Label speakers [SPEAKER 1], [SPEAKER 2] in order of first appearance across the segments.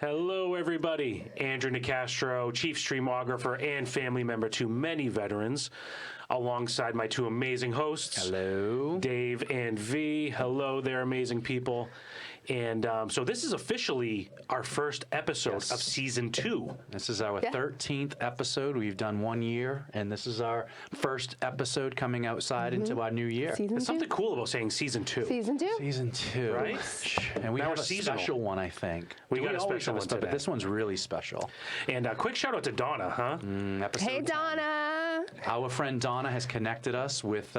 [SPEAKER 1] Hello, everybody. Andrew Nicastro, chief streamographer and family member to many veterans, alongside my two amazing hosts.
[SPEAKER 2] Hello.
[SPEAKER 1] Dave and V. Hello there, amazing people. And so this is officially our first episode of Season 2.
[SPEAKER 2] This is our 13th episode. We've done 1 year, and this is our first episode coming outside into our new year.
[SPEAKER 1] There's something cool about saying Season 2.
[SPEAKER 3] Season 2?
[SPEAKER 2] Season 2.
[SPEAKER 1] Right?
[SPEAKER 2] And we
[SPEAKER 1] Now
[SPEAKER 2] have
[SPEAKER 1] we're
[SPEAKER 2] a
[SPEAKER 1] seasonal.
[SPEAKER 2] special one, I think.
[SPEAKER 1] We got a
[SPEAKER 2] always
[SPEAKER 1] special
[SPEAKER 2] have
[SPEAKER 1] one
[SPEAKER 2] but
[SPEAKER 1] today.
[SPEAKER 2] this one's really special.
[SPEAKER 1] And a quick shout out to Donna, huh?
[SPEAKER 2] Episode
[SPEAKER 3] Hey,
[SPEAKER 2] 10.
[SPEAKER 3] Donna.
[SPEAKER 2] Our friend Donna has connected us with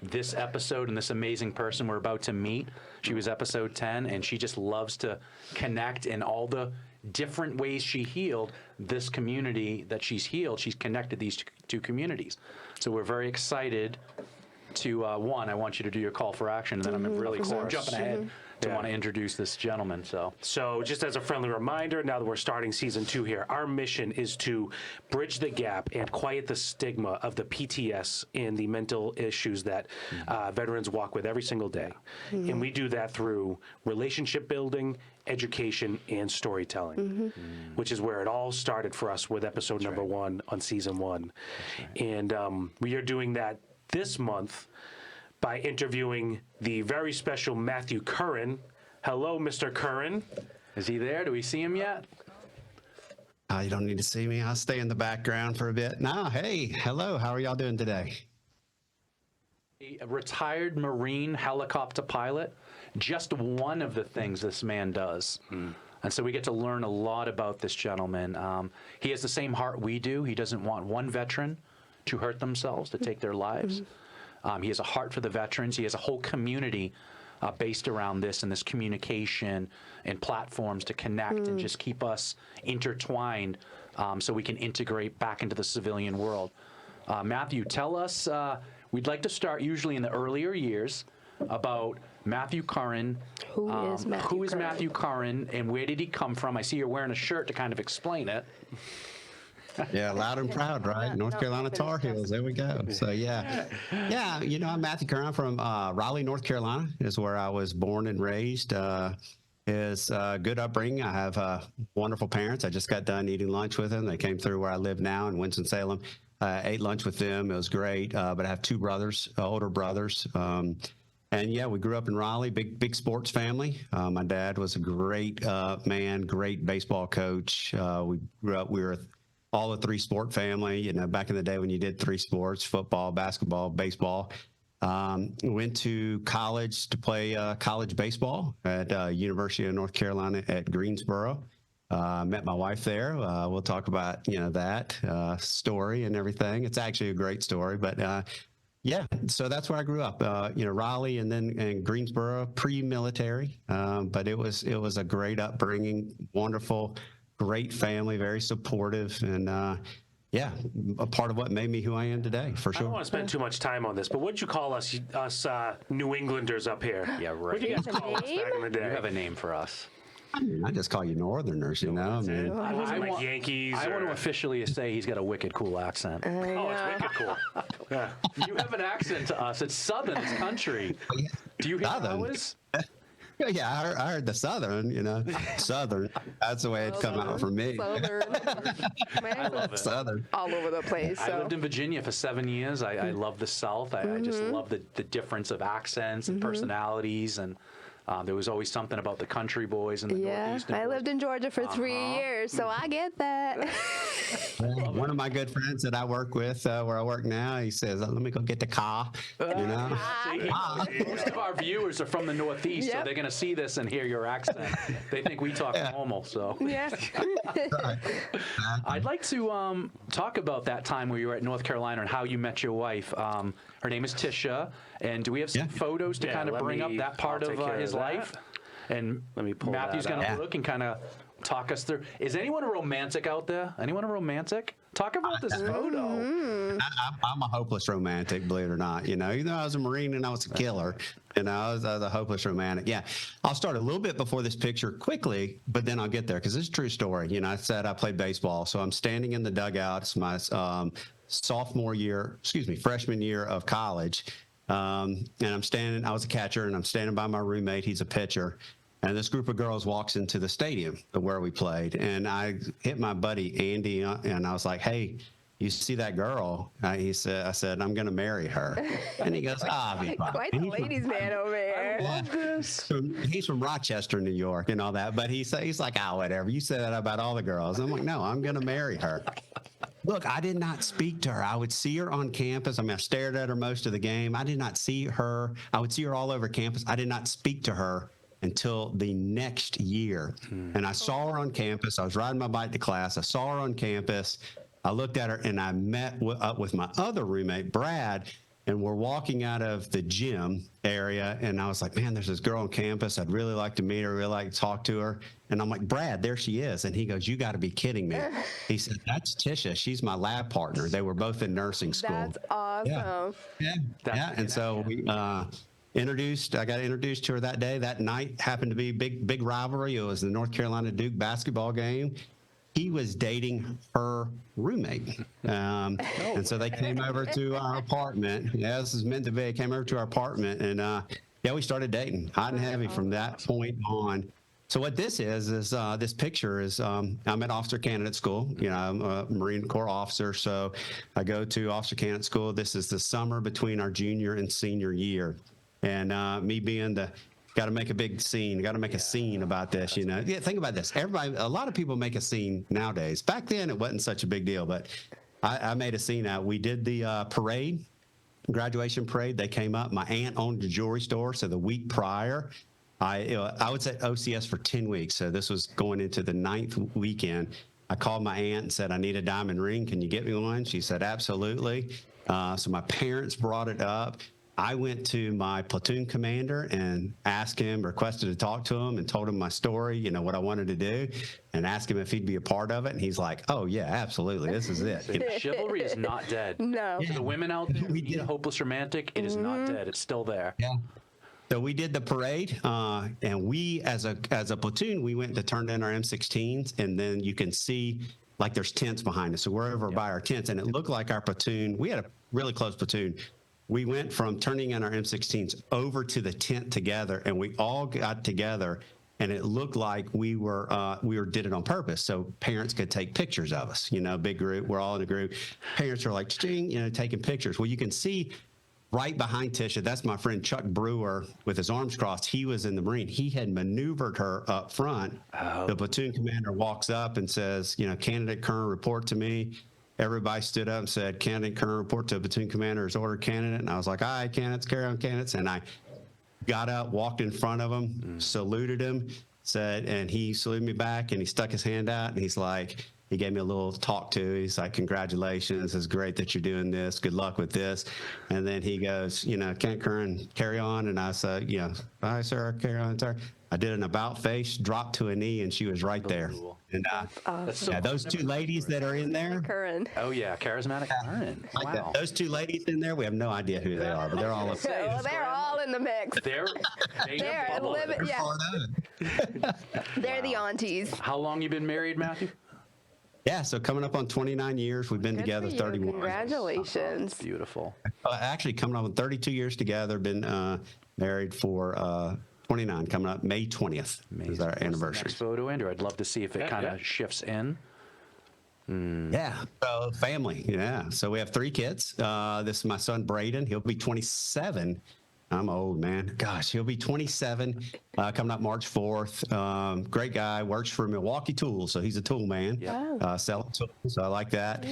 [SPEAKER 2] this episode and this amazing person we're about to meet. She was episode 10, and she just loves to connect in all the different ways she healed this community that she's healed. She's connected these two communities. So we're very excited to, one, I want you to do your call for action, and then I'm really excited. I'm jumping ahead to want to introduce this gentleman.
[SPEAKER 1] So just as a friendly reminder, now that we're starting Season 2 here, our mission is to bridge the gap and quiet the stigma of the PTS and the mental issues that veterans walk with every single day. And we do that through relationship building, education, and storytelling, which is where it all started for us with episode number 1 on Season 1. And we are doing that this month by interviewing the very special Matthew Currin. Hello, Mr. Currin.
[SPEAKER 2] Is he there? Do we see him yet?
[SPEAKER 4] You don't need to see me. I'll stay in the background for a bit. No, hey, hello. How are y'all doing today?
[SPEAKER 2] A retired Marine helicopter pilot, just one of the things this man does. And so we get to learn a lot about this gentleman. He has the same heart we do. He doesn't want one veteran to hurt themselves, to take their lives. He has a heart for the veterans. He has a whole community based around this and this communication and platforms to connect and just keep us intertwined so we can integrate back into the civilian world. Matthew, tell us, we'd like to start usually in the earlier years about Matthew Currin.
[SPEAKER 3] Who is
[SPEAKER 2] Matthew Currin, and where did he come from? I see you're wearing a shirt to kind of explain it.
[SPEAKER 4] Yeah, loud and proud, right? North Carolina Tar Heels. There we go. So, yeah. You know, I'm Matthew Currin from Raleigh, North Carolina is where I was born and raised. Is good upbringing. I have wonderful parents. I just got done eating lunch with them. They came through where I live now in Winston-Salem. Ate lunch with them. It was great. But I have two brothers, older brothers. And yeah, we grew up in Raleigh, big sports family. My dad was a great man, great baseball coach. We grew up, we were all a three-sport family. You know, back in the day when you did three sports, football, basketball, baseball. Went to college to play college baseball at University of North Carolina at Greensboro. Met my wife there. We'll talk about, you know, that story and everything. It's actually a great story, but yeah, so that's where I grew up, you know, Raleigh and then in Greensboro, pre-military. But it was a great upbringing, wonderful, great family, very supportive, and yeah, a part of what made me who I am today, for
[SPEAKER 1] I
[SPEAKER 4] sure.
[SPEAKER 1] don't want to spend too much time on this, but what'd you call us New Englanders up here?
[SPEAKER 2] Yeah, right.
[SPEAKER 1] What did you guys call us back in the day?
[SPEAKER 2] You have a name for us.
[SPEAKER 4] I just call you Northerners, you know. I mean,
[SPEAKER 1] I wasn't like
[SPEAKER 2] want-
[SPEAKER 1] Yankees.
[SPEAKER 2] I want
[SPEAKER 1] or-
[SPEAKER 2] to officially say he's got a wicked cool accent.
[SPEAKER 1] Oh, it's wicked cool. Yeah.
[SPEAKER 2] You have an accent to us. It's Southern. It's country. Do you hear
[SPEAKER 4] Southern.
[SPEAKER 2] ours?
[SPEAKER 4] yeah, I heard the Southern, you know, Southern. That's the way it come out for me.
[SPEAKER 3] Southern.
[SPEAKER 1] I love it.
[SPEAKER 4] Southern.
[SPEAKER 3] All over the place.
[SPEAKER 2] I
[SPEAKER 3] So.
[SPEAKER 2] lived in Virginia for 7 years. I love the South. I just love the difference of accents and personalities. And there was always something about the country boys and the
[SPEAKER 3] Yeah,
[SPEAKER 2] Northeastern
[SPEAKER 3] I
[SPEAKER 2] boys.
[SPEAKER 3] lived in Georgia for 3 years, so I get that.
[SPEAKER 4] One of my good friends that I work with, where I work now, he says, "Let me go get the car." You know.
[SPEAKER 2] Most of our viewers are from the Northeast, so
[SPEAKER 3] Yep.
[SPEAKER 2] they're going to see this and hear your accent. They think we talk normal, so.
[SPEAKER 3] Yeah.
[SPEAKER 2] I'd like to talk about that time where you were at North Carolina and how you met your wife. Her name is Tisha, and do we have some photos to
[SPEAKER 1] Yeah,
[SPEAKER 2] kind of
[SPEAKER 1] let
[SPEAKER 2] bring up
[SPEAKER 1] me-
[SPEAKER 2] that part
[SPEAKER 1] I'll
[SPEAKER 2] of
[SPEAKER 1] take care
[SPEAKER 2] his
[SPEAKER 1] of that.
[SPEAKER 2] life? And
[SPEAKER 1] Let me pull
[SPEAKER 2] Matthew's
[SPEAKER 1] that
[SPEAKER 2] going to
[SPEAKER 4] up.
[SPEAKER 2] look and kind of talk us through. Is anyone a romantic out there? Anyone a romantic? Talk about this photo.
[SPEAKER 4] I'm a hopeless romantic, believe it or not. You know, even though I was a Marine and I was a killer, you know, I was a hopeless romantic. Yeah, I'll start a little bit before this picture quickly, but then I'll get there because it's a true story. You know, I said I played baseball, so I'm standing in the dugout. It's my freshman year of college. And I'm standing, I was a catcher, and I'm standing by my roommate. He's a pitcher. And this group of girls walks into the stadium where we played, and I hit my buddy Andy, and I was like, "Hey, you see that girl?" I said, "I'm going to marry her." And he goes, "Ah, be fine."
[SPEAKER 3] Quite
[SPEAKER 4] And
[SPEAKER 3] the ladies' man over here.
[SPEAKER 4] he's from Rochester, New York, and all that. But he's like, "Ah, whatever. You say that about all the girls." I'm like, "No, I'm going to marry her." Look, I did not speak to her. I would see her on campus. I mean, I stared at her most of the game. I did not see her. I would see her all over campus. I did not speak to her until the next year. And I saw her on campus. I was riding my bike to class. I saw her on campus. I looked at her, and I met up with my other roommate, Brad, and we're walking out of the gym area. And I was like, "Man, there's this girl on campus. I'd really like to meet her, really like to talk to her." And I'm like, "Brad, there she is." And he goes, "You got to be kidding me." He said, "That's Tisha. She's my lab partner." They were both in nursing school.
[SPEAKER 3] That's awesome.
[SPEAKER 4] Yeah. And so we I got introduced to her that day. That night happened to be big rivalry. It was the North Carolina Duke basketball game. He was dating her roommate. And so they came over to our apartment. Yeah, this is meant to be. They came over to our apartment, and we started dating hot and heavy from that point on. So what this is this picture is I'm at officer candidate school. You know, I'm a Marine Corps officer, so I go to officer candidate school. This is the summer between our junior and senior year, and me being the got to make a big scene, got to make a scene about this. You know, think about this. A lot of people make a scene nowadays. Back then, it wasn't such a big deal, but I made a scene out. We did the parade. Graduation parade. They came up. My aunt owned a jewelry store, so the week prior, I was at OCS for 10 weeks. So this was going into the 9th weekend. I called my aunt and said, "I need a diamond ring. Can you get me one?" She said, "Absolutely." So my parents brought it up. I went to my platoon commander and asked him, requested to talk to him, and told him my story, you know, what I wanted to do, and asked him if he'd be a part of it. And he's like, "Oh, yeah, absolutely. This is it."
[SPEAKER 2] Chivalry is not dead.
[SPEAKER 3] No.
[SPEAKER 2] To the women out there, we need a hopeless romantic. It is not dead. It's still there.
[SPEAKER 4] Yeah. So we did the parade, and we, as a platoon, we went to turn in our M16s, and then you can see, like, there's tents behind us. So we're over by our tents, and it looked like our platoon, we had a really close platoon. We went from turning in our M16s over to the tent together, and we all got together, and it looked like we did it on purpose, so parents could take pictures of us. You know, big group, we're all in a group. Parents are like, "Ching," you know, taking pictures. Well, you can see right behind Tisha, that's my friend Chuck Brewer with his arms crossed. He was in the Marine. He had maneuvered her up front. The platoon commander walks up and says, you know, "Candidate Currin, report to me." Everybody stood up and said, "Candidate Currin, report to platoon commander as ordered, candidate." And I was like, "All right, candidates, carry on, candidates." And I got up, walked in front of him, saluted him, and he saluted me back, and he stuck his hand out, and he's like, he gave me a little talk to. He's like, "Congratulations, it's great that you're doing this. Good luck with this." And then he goes, you know, "Candidate Currin, carry on." And I said, "Yeah, all right, sir, carry on, sir." I did an about face, dropped to a knee, and she was right there. And those two ladies that are in there,
[SPEAKER 3] Currin.
[SPEAKER 2] Oh yeah, charismatic Currin. Wow.
[SPEAKER 4] those two ladies in there, we have no idea who they are, but they're all.
[SPEAKER 3] Well, they're all in the mix.
[SPEAKER 2] They're
[SPEAKER 3] Living, yeah. They're the aunties.
[SPEAKER 2] How long you been married, Matthew?
[SPEAKER 4] Yeah, so coming up on 29 years, we've been
[SPEAKER 3] Good
[SPEAKER 4] together
[SPEAKER 3] for you.
[SPEAKER 4] 31.
[SPEAKER 3] Congratulations.
[SPEAKER 2] Beautiful.
[SPEAKER 4] Actually, coming up on 32 years together, been married for 29, coming up May 20th is our anniversary.
[SPEAKER 2] Next photo, Andrew. I'd love to see if it kind of shifts in.
[SPEAKER 4] Yeah, so family, yeah. So we have 3 kids. This is my son, Braden. He'll be 27. I'm old, man. Gosh, he'll be 27 coming up March 4th. Great guy, works for Milwaukee Tools, so he's a tool man.
[SPEAKER 2] Yeah.
[SPEAKER 4] Selling tools, so I like that.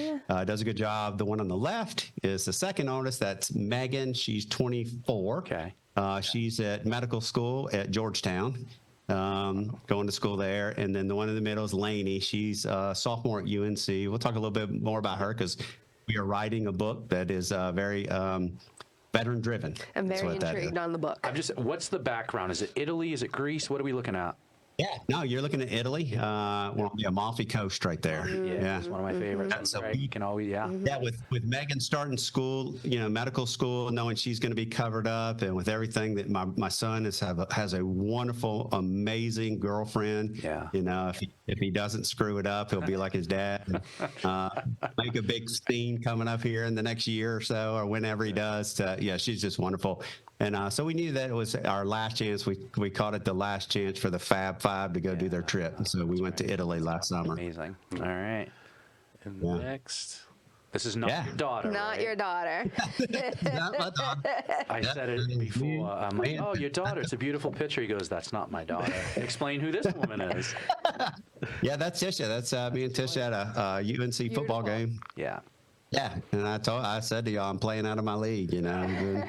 [SPEAKER 4] Does a good job. The one on the left is the second oldest. That's Megan. She's 24.
[SPEAKER 2] Okay.
[SPEAKER 4] She's at medical school at Georgetown, going to school there. And then the one in the middle is Lainey. She's a sophomore at UNC. We'll talk a little bit more about her because we are writing a book that is very veteran driven.
[SPEAKER 3] I'm very intrigued on the book.
[SPEAKER 2] What's the background? Is it Italy? Is it Greece? What are we looking at?
[SPEAKER 4] Yeah, no, you're looking at Italy. We're on the Amalfi Coast right there.
[SPEAKER 2] Yeah, it's one of my favorites.
[SPEAKER 4] So
[SPEAKER 2] you can always,
[SPEAKER 4] Yeah, with Megan starting school, you know, medical school, knowing she's going to be covered up, and with everything that my son has a wonderful, amazing girlfriend.
[SPEAKER 2] Yeah.
[SPEAKER 4] You know, if he doesn't screw it up, he'll be like his dad. Make a big scene coming up here in the next year or so, or whenever he does. Yeah, she's just wonderful. And so we knew that it was our last chance. We called it the last chance for the Fab Five to go do their trip. And so we went to Italy last summer.
[SPEAKER 2] Amazing. All right.
[SPEAKER 1] And
[SPEAKER 4] Yeah.
[SPEAKER 1] next.
[SPEAKER 2] This is not your daughter.
[SPEAKER 3] Not
[SPEAKER 2] right?
[SPEAKER 3] your daughter.
[SPEAKER 4] Not my daughter.
[SPEAKER 2] I said it before. I'm like,
[SPEAKER 4] Man.
[SPEAKER 2] oh, your daughter. It's a beautiful picture. He goes, that's not my daughter. Explain who this woman is.
[SPEAKER 4] Yeah, that's Tisha. That's me and Tisha at a UNC football game.
[SPEAKER 2] Yeah.
[SPEAKER 4] Yeah, and I said to y'all, I'm playing out of my league, you know.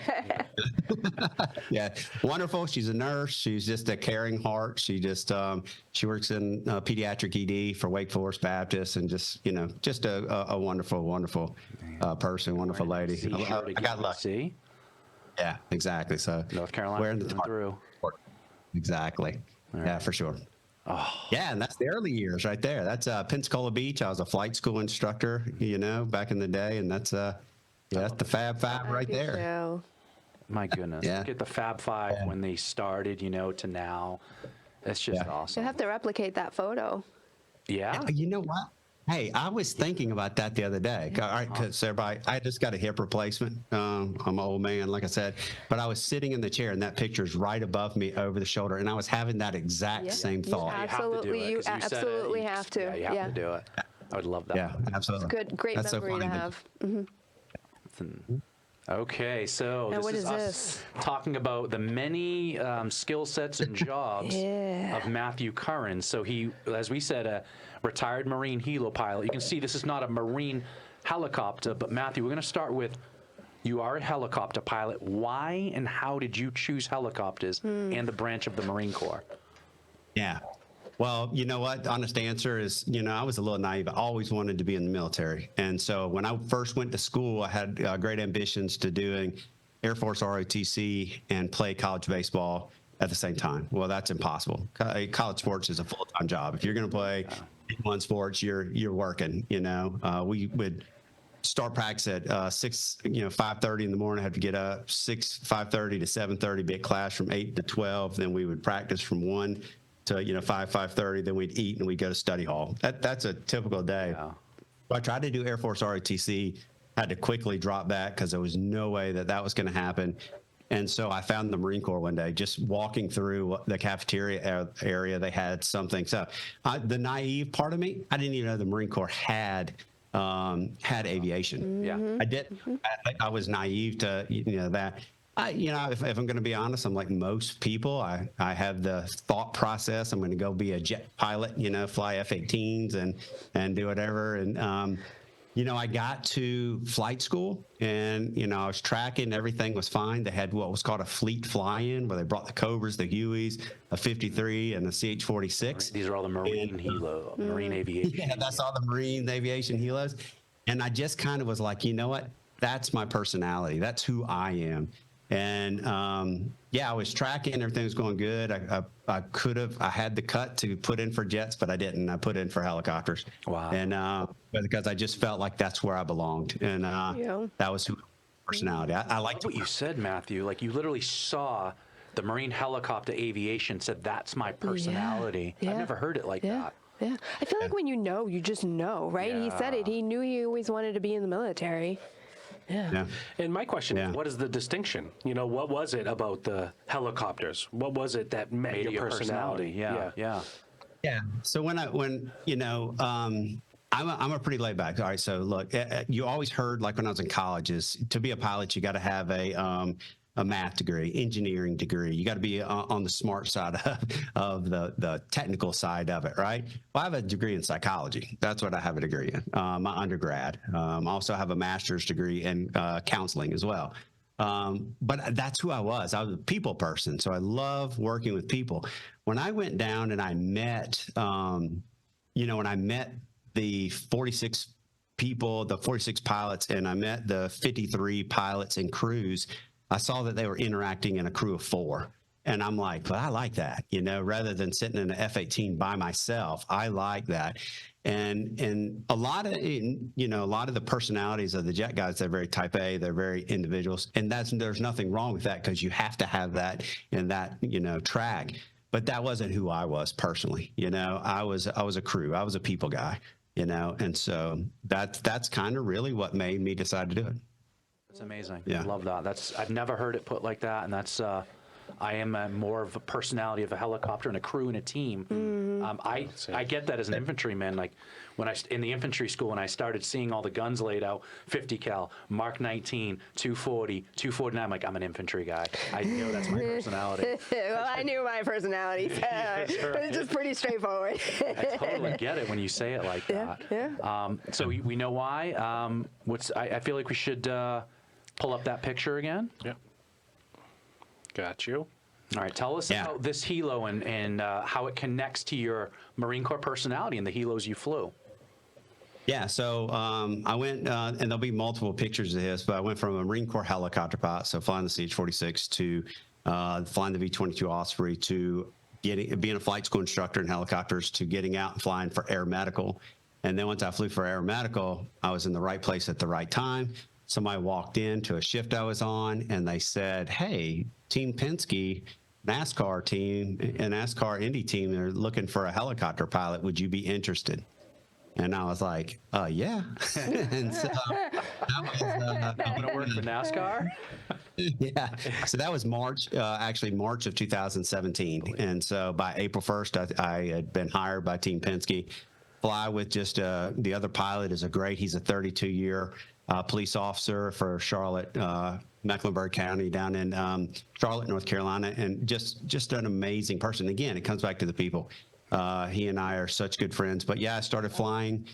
[SPEAKER 4] Yeah, wonderful. She's a nurse. She's just a caring heart. She just she works in pediatric ED for Wake Forest Baptist, and just a wonderful, wonderful person, wonderful lady. I got lucky.
[SPEAKER 2] See?
[SPEAKER 4] Yeah, exactly. So
[SPEAKER 2] North Carolina
[SPEAKER 4] wearing the
[SPEAKER 2] through.
[SPEAKER 4] Exactly. Yeah, for sure. Oh. Yeah, and that's the early years right there. That's Pensacola Beach. I was a flight school instructor, you know, back in the day, and that's that's the Fab Five right there.
[SPEAKER 3] Show.
[SPEAKER 2] My goodness.
[SPEAKER 4] Yeah.
[SPEAKER 2] Look at the Fab Five when they started, you know, to now. It's just awesome.
[SPEAKER 3] You'll have to replicate that photo.
[SPEAKER 2] Yeah.
[SPEAKER 4] You know what? Hey, I was thinking about that the other day. All right, because everybody, I just got a hip replacement. I'm an old man, like I said, but I was sitting in the chair, and that picture's right above me over the shoulder, and I was having that exact same thought.
[SPEAKER 3] Absolutely, you absolutely have to.
[SPEAKER 2] Yeah, you have to do it. I would love that.
[SPEAKER 4] Yeah, absolutely.
[SPEAKER 3] Good, great
[SPEAKER 4] That's so
[SPEAKER 3] memory to
[SPEAKER 4] funny.
[SPEAKER 3] have.
[SPEAKER 2] Okay, so
[SPEAKER 3] Now,
[SPEAKER 2] this
[SPEAKER 3] what
[SPEAKER 2] is
[SPEAKER 3] is
[SPEAKER 2] us
[SPEAKER 3] this?
[SPEAKER 2] talking about the many skill sets and jobs of Matthew Currin. So he, as we said, a retired Marine helo pilot. You can see this is not a Marine helicopter, but Matthew, we're going to start with, you are a helicopter pilot. Why and how did you choose helicopters and the branch of the Marine Corps?
[SPEAKER 4] Yeah. Well, you know what? Honest answer is, you know, I was a little naive. I always wanted to be in the military. And so when I first went to school, I had great ambitions to doing Air Force ROTC and play college baseball at the same time. Well, that's impossible. College sports is a full-time job. If you're going to play one sports, you're working, you know. We would start practice at 5:30 in the morning, have to get up 5:30 to 7:30, be at class from 8 to 12. Then we would practice from 1 to 5:30, then we'd eat and we'd go to study hall. That's a typical day.
[SPEAKER 2] Yeah.
[SPEAKER 4] I tried to do Air Force ROTC, had to quickly drop back because there was no way that was going to happen. And so I found the Marine Corps one day, just walking through the cafeteria area. They had something. So the naive part of me, I didn't even know the Marine Corps had aviation.
[SPEAKER 2] Yeah.
[SPEAKER 4] I did. I was naive to that. If I'm going to be honest, I'm like most people. I have the thought process. I'm going to go be a jet pilot, fly F-18s and do whatever. And, I got to flight school and, I was tracking. Everything was fine. They had what was called a fleet fly-in where they brought the Cobras, the Hueys, a 53 and a CH-46.
[SPEAKER 2] These are all the Marine helo, Marine aviation.
[SPEAKER 4] Yeah, that's all the Marine aviation helos. And I just kind of was like, you know what? That's my personality. That's who I am. And I was tracking, everything was going good. I had the cut to put in for jets, but I didn't. I put in for helicopters.
[SPEAKER 2] Wow.
[SPEAKER 4] And because I just felt like that's where I belonged, and that was who personality. I like
[SPEAKER 2] what you said, Matthew. Like you literally saw the Marine helicopter aviation, said that's my personality.
[SPEAKER 3] Yeah.
[SPEAKER 2] I've never heard it like that.
[SPEAKER 3] Yeah, I feel like when you just know, right?
[SPEAKER 2] Yeah.
[SPEAKER 3] He said it. He knew he always wanted to be in the military. Yeah.
[SPEAKER 1] And my question is, what is the distinction? What was it about the helicopters? What was it that met your personality?
[SPEAKER 2] Yeah.
[SPEAKER 4] So I'm a pretty laid back. All right. So look, you always heard, like when I was in college, is to be a pilot, you got to have a math degree, engineering degree. You got to be on the smart side of the technical side of it, right? Well, I have a degree in psychology. That's what I have a degree in, my undergrad. I also have a master's degree in counseling as well. But that's who I was. I was a people person, so I love working with people. When I went down and I met, when I met the 46 people, the 46 pilots, and I met the 53 pilots and crews, I saw that they were interacting in a crew of 4. And I'm like, well, I like that, rather than sitting in an F-18 by myself. I like that. And a lot of the personalities of the jet guys, they're very type A, they're very individuals. And there's nothing wrong with that because you have to have that in that, track. But that wasn't who I was personally. I was a crew. I was a people guy, and so that's kind of really what made me decide to do it.
[SPEAKER 2] That's amazing.
[SPEAKER 4] Yeah.
[SPEAKER 2] I love that. I've never heard it put like that, and that's. I am more of a personality of a helicopter and a crew and a team. I get that as an infantryman. Like when in the infantry school, when I started seeing all the guns laid out, 50 cal, Mark 19, 240, 249. I'm like, I'm an infantry guy. I know that's my personality.
[SPEAKER 3] Well, I knew my personality, so it's just pretty straightforward.
[SPEAKER 2] I totally get it when you say it like that.
[SPEAKER 3] Yeah.
[SPEAKER 2] So we know why. I feel like we should pull up that picture again.
[SPEAKER 1] Yep. Got you.
[SPEAKER 2] All right, tell us about this helo and how it connects to your Marine Corps personality and the helos you flew.
[SPEAKER 4] Yeah, so I went, and there'll be multiple pictures of this, but I went from a Marine Corps helicopter pilot, so flying the CH-46, to flying the V-22 Osprey, to being a flight school instructor in helicopters, to getting out and flying for air medical. And then once I flew for air medical, I was in the right place at the right time. Somebody walked into a shift I was on, and they said, "Hey, Team Penske, NASCAR team, and NASCAR Indy team, they're looking for a helicopter pilot. Would you be interested?" And I was like, yeah. And so that was,
[SPEAKER 2] I'm going to work for NASCAR?
[SPEAKER 4] yeah. So that was March of 2017. And so by April 1st, I had been hired by Team Penske. Fly with just the other pilot he's a 32-year police officer for Charlotte, Mecklenburg County down in Charlotte, North Carolina, and just an amazing person. Again, it comes back to the people. He and I are such good friends. But yeah, I started flying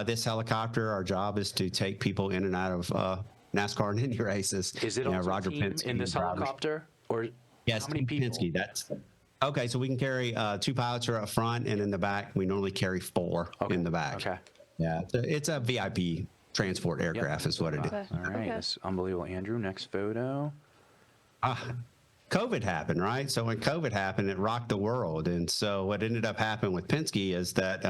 [SPEAKER 4] this helicopter. Our job is to take people in and out of NASCAR and Indy races.
[SPEAKER 2] Is it also
[SPEAKER 4] Roger
[SPEAKER 2] a team
[SPEAKER 4] Penske
[SPEAKER 2] in this
[SPEAKER 4] drivers.
[SPEAKER 2] helicopter? Or
[SPEAKER 4] Yes,
[SPEAKER 2] how many people?
[SPEAKER 4] Penske. That's okay. So we can carry 2 pilots are up front, and in the back we normally carry 4 in the back.
[SPEAKER 2] Okay.
[SPEAKER 4] Yeah, it's a VIP transport aircraft is what it is.
[SPEAKER 2] All right,
[SPEAKER 3] Okay.
[SPEAKER 2] that's unbelievable. Andrew, next photo.
[SPEAKER 4] COVID happened, right? So when COVID happened, it rocked the world. And so what ended up happening with Penske is that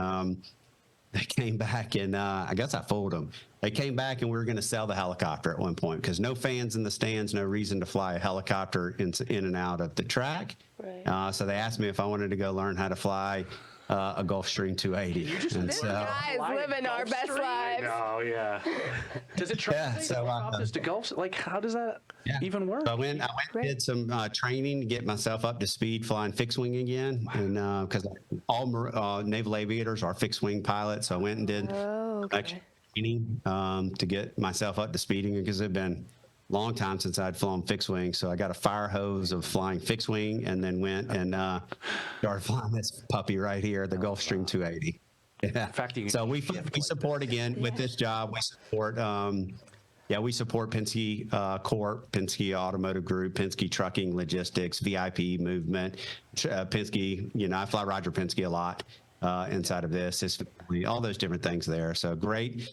[SPEAKER 4] they came back and I guess I fooled them. They came back and we were going to sell the helicopter at one point because no fans in the stands, no reason to fly a helicopter in and out of the track.
[SPEAKER 3] Right.
[SPEAKER 4] So they asked me if I wanted to go learn how to fly a Gulfstream 280. And
[SPEAKER 3] This
[SPEAKER 4] so,
[SPEAKER 3] guy is living our best lives.
[SPEAKER 1] Oh, yeah.
[SPEAKER 2] Does it translate
[SPEAKER 4] so,
[SPEAKER 2] helicopters to Gulf? Like, how does that even work?
[SPEAKER 4] So I went and did some training to get myself up to speed flying fixed wing again, and because all naval aviators are fixed wing pilots, so I went and did extra training to get myself up to speeding because it had been a long time since I'd flown fixed wing. So I got a fire hose of flying fixed wing, and then went and started flying this puppy right here, the Gulfstream 280. Yeah.
[SPEAKER 2] In fact,
[SPEAKER 4] So we support again with this job. We support. We support Penske Corp, Penske Automotive Group, Penske Trucking Logistics, VIP Movement, Penske. I fly Roger Penske a lot inside of this. It's all those different things there. So great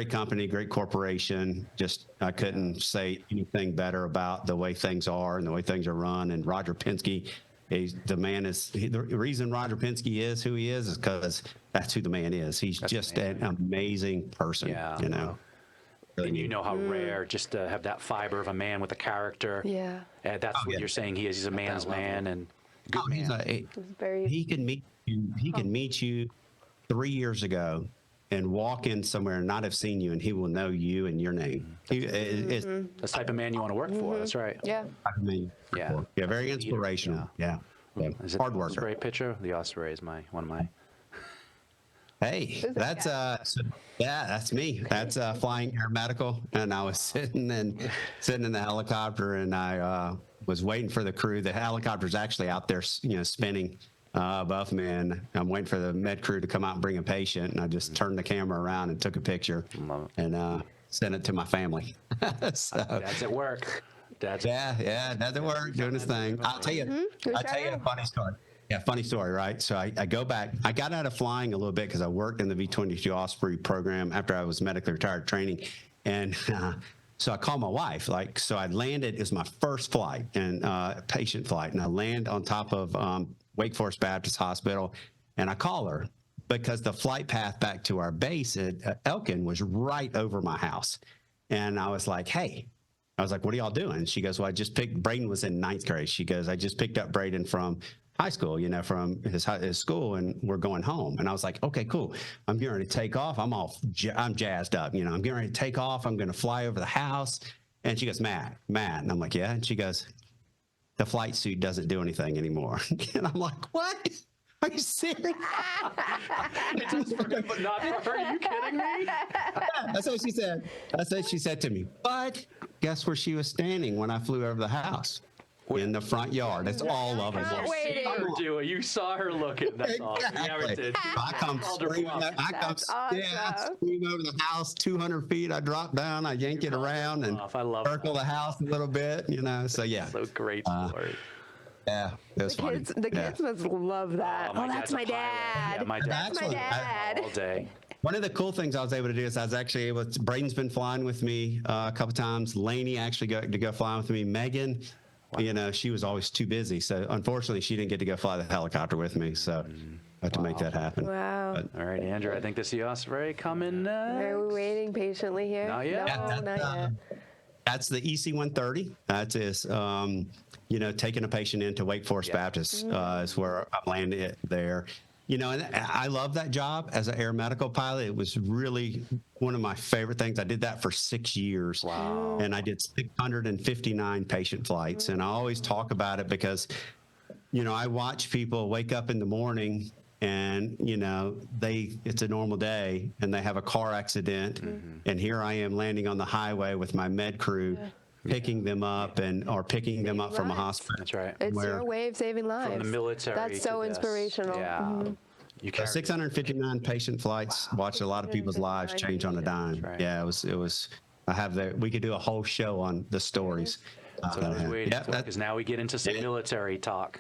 [SPEAKER 4] company, great corporation. Just I couldn't say anything better about the way things are and the way things are run. And Roger Penske, the reason Roger Penske is who he is because that's who the man is. He's just an amazing person.
[SPEAKER 2] Yeah.
[SPEAKER 4] Really
[SPEAKER 2] And you
[SPEAKER 4] neat.
[SPEAKER 2] know how rare just to have that fiber of a man with a character.
[SPEAKER 3] Yeah.
[SPEAKER 2] And that's what you're saying he is. He's a man's man and good man.
[SPEAKER 3] It's very.
[SPEAKER 4] He can meet you. He can meet you 3 years ago and walk in somewhere and not have seen you, and he will know you and your name. It's
[SPEAKER 2] That's the type of man you want to work for. That's right.
[SPEAKER 3] Yeah.
[SPEAKER 2] Yeah.
[SPEAKER 4] very inspirational. Yeah.
[SPEAKER 2] Is it
[SPEAKER 4] Hard
[SPEAKER 2] the
[SPEAKER 4] worker.
[SPEAKER 2] Osprey picture? The Osprey is one of my.
[SPEAKER 4] Hey, that's that's me. That's flying air medical, and I was sitting in the helicopter, and I was waiting for the crew. The helicopter's actually out there, spinning above me, and I'm waiting for the med crew to come out and bring a patient, and I just turned the camera around and took a picture and sent it to my family. So,
[SPEAKER 2] Dad's at work. Dad's
[SPEAKER 4] Dad's at work doing his thing. I'll tell you a funny story. Yeah, funny story, right? So I go back. I got out of flying a little bit because I worked in the V-22 Osprey program after I was medically retired training. And so I called my wife. So I landed. It was my first flight and patient flight. And I land on top of Wake Forest Baptist Hospital. And I call her because the flight path back to our base at Elkin was right over my house. And I was like, hey. I was like, what are y'all doing? She goes, well, Braden was in 9th grade. She goes, I just picked up Braden from high school, from his school, and we're going home. And I was like, okay, cool. I'm getting ready to take off. I'm jazzed up. I'm getting ready to take off. I'm going to fly over the house. And she goes, Matt. And I'm like, yeah. And she goes, the flight suit doesn't do anything anymore. And I'm like, what? Are you serious?
[SPEAKER 2] But not for her. Are you kidding me?
[SPEAKER 4] That's what she said. That's what she said to me. But guess where she was standing when I flew over the house? In the front yard. That's all of us.
[SPEAKER 3] Not waiting.
[SPEAKER 2] You saw her looking. That's all. You never
[SPEAKER 4] Exactly.
[SPEAKER 2] did.
[SPEAKER 4] I come screaming. I scream over the house 200 feet. I drop down. I yank it around and
[SPEAKER 2] I love
[SPEAKER 4] circle the house a little bit. So yeah.
[SPEAKER 2] So great story.
[SPEAKER 4] Yeah, it was funny.
[SPEAKER 3] The kids must love that. Oh, that's
[SPEAKER 2] dad's a
[SPEAKER 3] my
[SPEAKER 2] pilot.
[SPEAKER 3] dad.
[SPEAKER 2] Yeah, my dad's
[SPEAKER 3] That's my
[SPEAKER 4] Actually,
[SPEAKER 3] dad.
[SPEAKER 2] all day.
[SPEAKER 4] One of the cool things I was able to do is I was actually able to, Braden's been flying with me a couple times. Lainey actually got to go flying with me. Megan, she was always too busy. So unfortunately, she didn't get to go fly the helicopter with me. So I had to make that happen.
[SPEAKER 3] Wow.
[SPEAKER 4] But,
[SPEAKER 2] All right, Andrew, I think this is the Osprey coming.
[SPEAKER 3] Are we waiting patiently here?
[SPEAKER 2] Not yet.
[SPEAKER 3] No, not yet.
[SPEAKER 4] that's the EC-130. That is, taking a patient into Wake Forest Baptist is where I'm landing it there. And I love that job as an air medical pilot. It was really one of my favorite things. I did that for 6 years.
[SPEAKER 2] Wow.
[SPEAKER 4] And I did 659 patient flights. And I always talk about it because, I watch people wake up in the morning and, it's a normal day and they have a car accident. And here I am landing on the highway with my med crew. Picking them up or picking them up from a hospital.
[SPEAKER 2] That's right.
[SPEAKER 3] It's your way of saving lives.
[SPEAKER 2] From the military.
[SPEAKER 3] That's so
[SPEAKER 2] to this.
[SPEAKER 3] inspirational.
[SPEAKER 2] Yeah. You
[SPEAKER 4] So 659 patient flights. Watched a lot of people's lives change on a dime.
[SPEAKER 2] right.
[SPEAKER 4] Yeah, it was. We could do a whole show on the stories.
[SPEAKER 2] That's what I was waiting
[SPEAKER 4] Yeah,
[SPEAKER 2] for, because now we get into some military talk.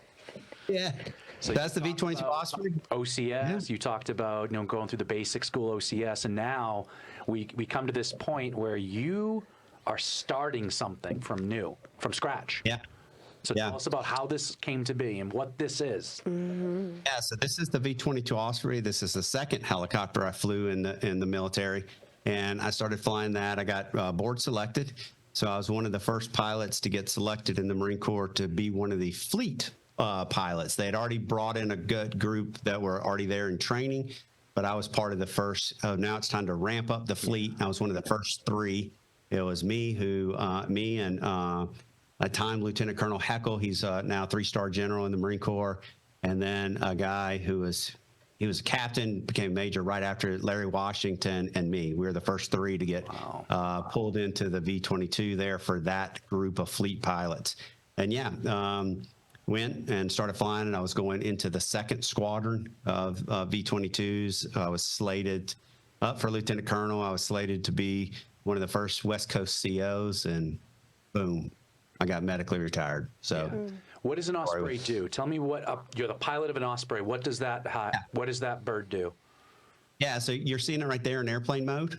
[SPEAKER 4] yeah.
[SPEAKER 2] So
[SPEAKER 4] That's the
[SPEAKER 2] you talked
[SPEAKER 4] V-22
[SPEAKER 2] about
[SPEAKER 4] Osprey.
[SPEAKER 2] OCS. You talked about going through the basic school OCS, and now we come to this point where you are starting something from scratch.
[SPEAKER 4] Yeah.
[SPEAKER 2] So tell us about how this came to be and what this is.
[SPEAKER 4] Yeah, so this is the V-22 Osprey. This is the second helicopter I flew in the military, and I started flying that. I got board selected, so I was one of the first pilots to get selected in the Marine Corps to be one of the fleet pilots. They had already brought in a good group that were already there in training, but I was part of the first. Now it's time to ramp up the fleet. I was one of the first three. It was me and a time Lieutenant Colonel Heckle. He's now 3-star general in the Marine Corps. And then a guy he was a captain, became major right after Larry Washington and me. We were the first three to get pulled into the V-22 there for that group of fleet pilots. And went and started flying, and I was going into the second squadron of V-22s. I was slated up for Lieutenant Colonel. I was slated to be one of the first West Coast COs, and boom, I got medically retired. So,
[SPEAKER 2] What does an Osprey do? Tell me you're the pilot of an Osprey. What does that bird do?
[SPEAKER 4] yeah, so you're seeing it right there in airplane mode.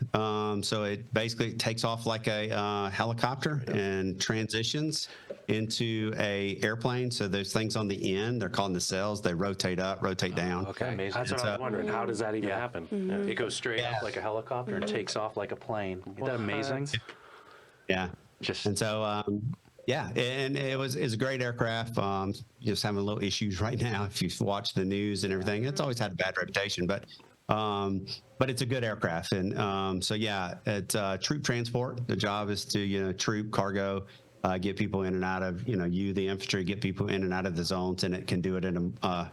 [SPEAKER 4] So it basically takes off like a helicopter and transitions into a airplane. So there's things on the end. They're called nacelles. They rotate up, rotate down.
[SPEAKER 2] Okay, amazing.
[SPEAKER 1] That's what I was wondering. How does that even happen?
[SPEAKER 2] It goes straight up like a helicopter and takes off like a plane. Isn't that amazing?
[SPEAKER 4] Yeah.
[SPEAKER 2] Just
[SPEAKER 4] And so, and it's a great aircraft. Just having a little issues right now. If you watch the news and everything, it's always had a bad reputation, but it's a good aircraft. And it's troop transport. The job is to troop cargo, get people in and out of the infantry, get people in and out of the zones, and it can do it in a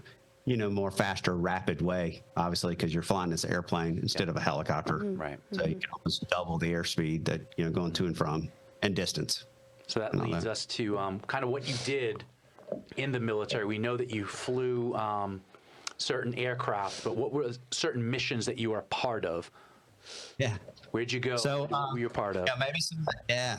[SPEAKER 4] more faster, rapid way. Obviously, because you're flying this airplane instead of a helicopter.
[SPEAKER 2] Right.
[SPEAKER 4] So you can almost double the airspeed that going to and from and distance.
[SPEAKER 2] So that leads us to kind of what you did in the military. We know that you flew certain aircraft, but what were certain missions that you were a part of?
[SPEAKER 4] Yeah.
[SPEAKER 2] Where'd you go?
[SPEAKER 4] So,
[SPEAKER 2] what were you a part of?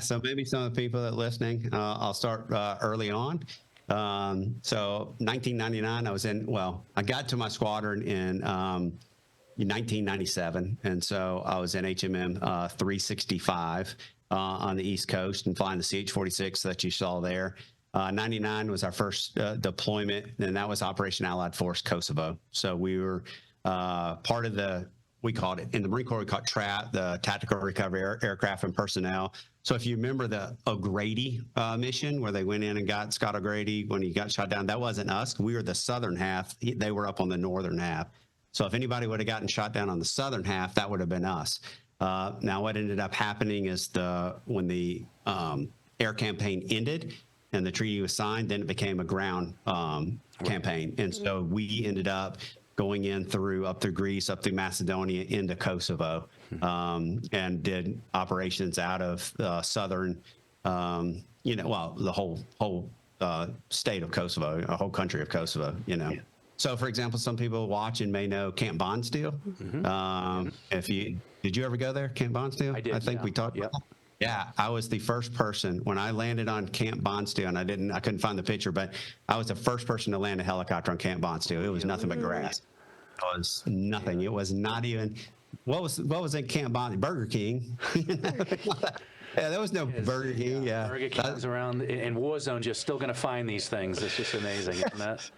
[SPEAKER 4] So maybe some of the people that are listening, I'll start early on. So 1999, I got to my squadron in 1997. And so I was in HMM 365 on the East Coast and flying the CH-46 that you saw there. 99 was our first deployment, and that was Operation Allied Force Kosovo. So we were part of we called it, in the Marine Corps, we called TRAP, the Tactical Recovery Aircraft and Personnel. So if you remember the O'Grady mission where they went in and got Scott O'Grady when he got shot down, that wasn't us. We were the southern half. They were up on the northern half. So if anybody would have gotten shot down on the southern half, that would have been us. Now, what ended up happening is when the air campaign ended and the treaty was signed, then it became a ground campaign. And so we ended up going in up through Greece, up through Macedonia, into Kosovo, and did operations out of southern, the whole state of Kosovo, a whole country of Kosovo, Yeah. So, for example, some people watching may know Camp Bondsteel. Did you ever go there, Camp Bondsteel?
[SPEAKER 2] I did.
[SPEAKER 4] I think we talked about that. Yeah, I was the first person when I landed on Camp Bondsteel, and I couldn't find the picture, but I was the first person to land a helicopter on Camp Bondsteel. It was nothing but grass. It was nothing. It was not even. What was in Camp Bondsteel? Burger King. Yeah, there was no Burger King. Yeah,
[SPEAKER 2] Burger King's around in war zones. You're still going to find these things. It's just amazing, isn't it?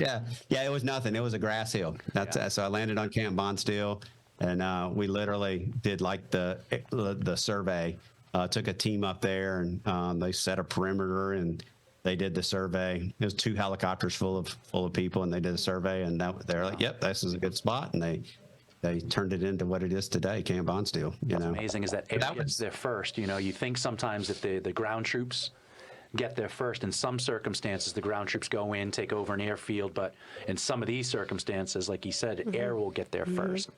[SPEAKER 4] Yeah. It was nothing. It was a grass hill. So I landed on Camp Bondsteel, and we literally did like the survey. Took a team up there, and they set a perimeter, and they did the survey. It was 2 helicopters full of people, and they did a survey, and they're like, "Yep, this is a good spot," and they turned it into what it is today, Camp Bondsteel.
[SPEAKER 2] What's amazing is that air gets there first. You think sometimes that the ground troops get there first. In some circumstances, the ground troops go in, take over an airfield, but in some of these circumstances, like you said, air will get there first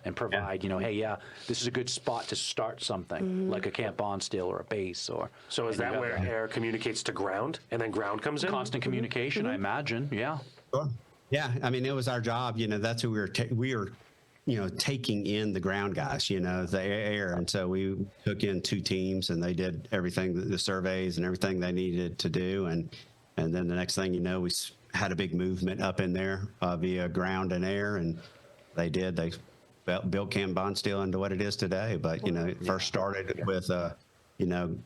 [SPEAKER 2] and provide, hey, this is a good spot to start something, like a Camp Bondsteel or a base.
[SPEAKER 1] So is that where air communicates to ground, and then ground comes in?
[SPEAKER 2] Constant communication, I imagine, yeah.
[SPEAKER 4] Sure. Yeah, I mean, it was our job. That's who we were taking in the ground guys, the air. And so we took in 2 teams, and they did everything, the surveys and everything they needed to do. And then the next thing you know, we had a big movement up in there via ground and air. And they built Camp Bondsteel into what it is today. But, it first started with,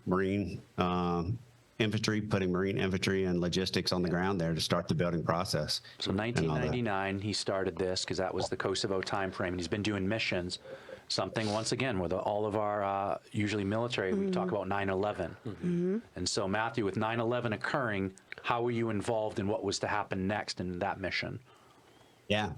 [SPEAKER 4] Marine infantry, putting Marine infantry and logistics on the ground there to start the building process.
[SPEAKER 2] So 1999, he started this because that was the Kosovo time frame, and he's been doing missions. Something, once again, with all of our usually military, we talk about 9/11. And so, Matthew, with 9/11 occurring, how were you involved in what was to happen next in that mission?
[SPEAKER 4] Yeah.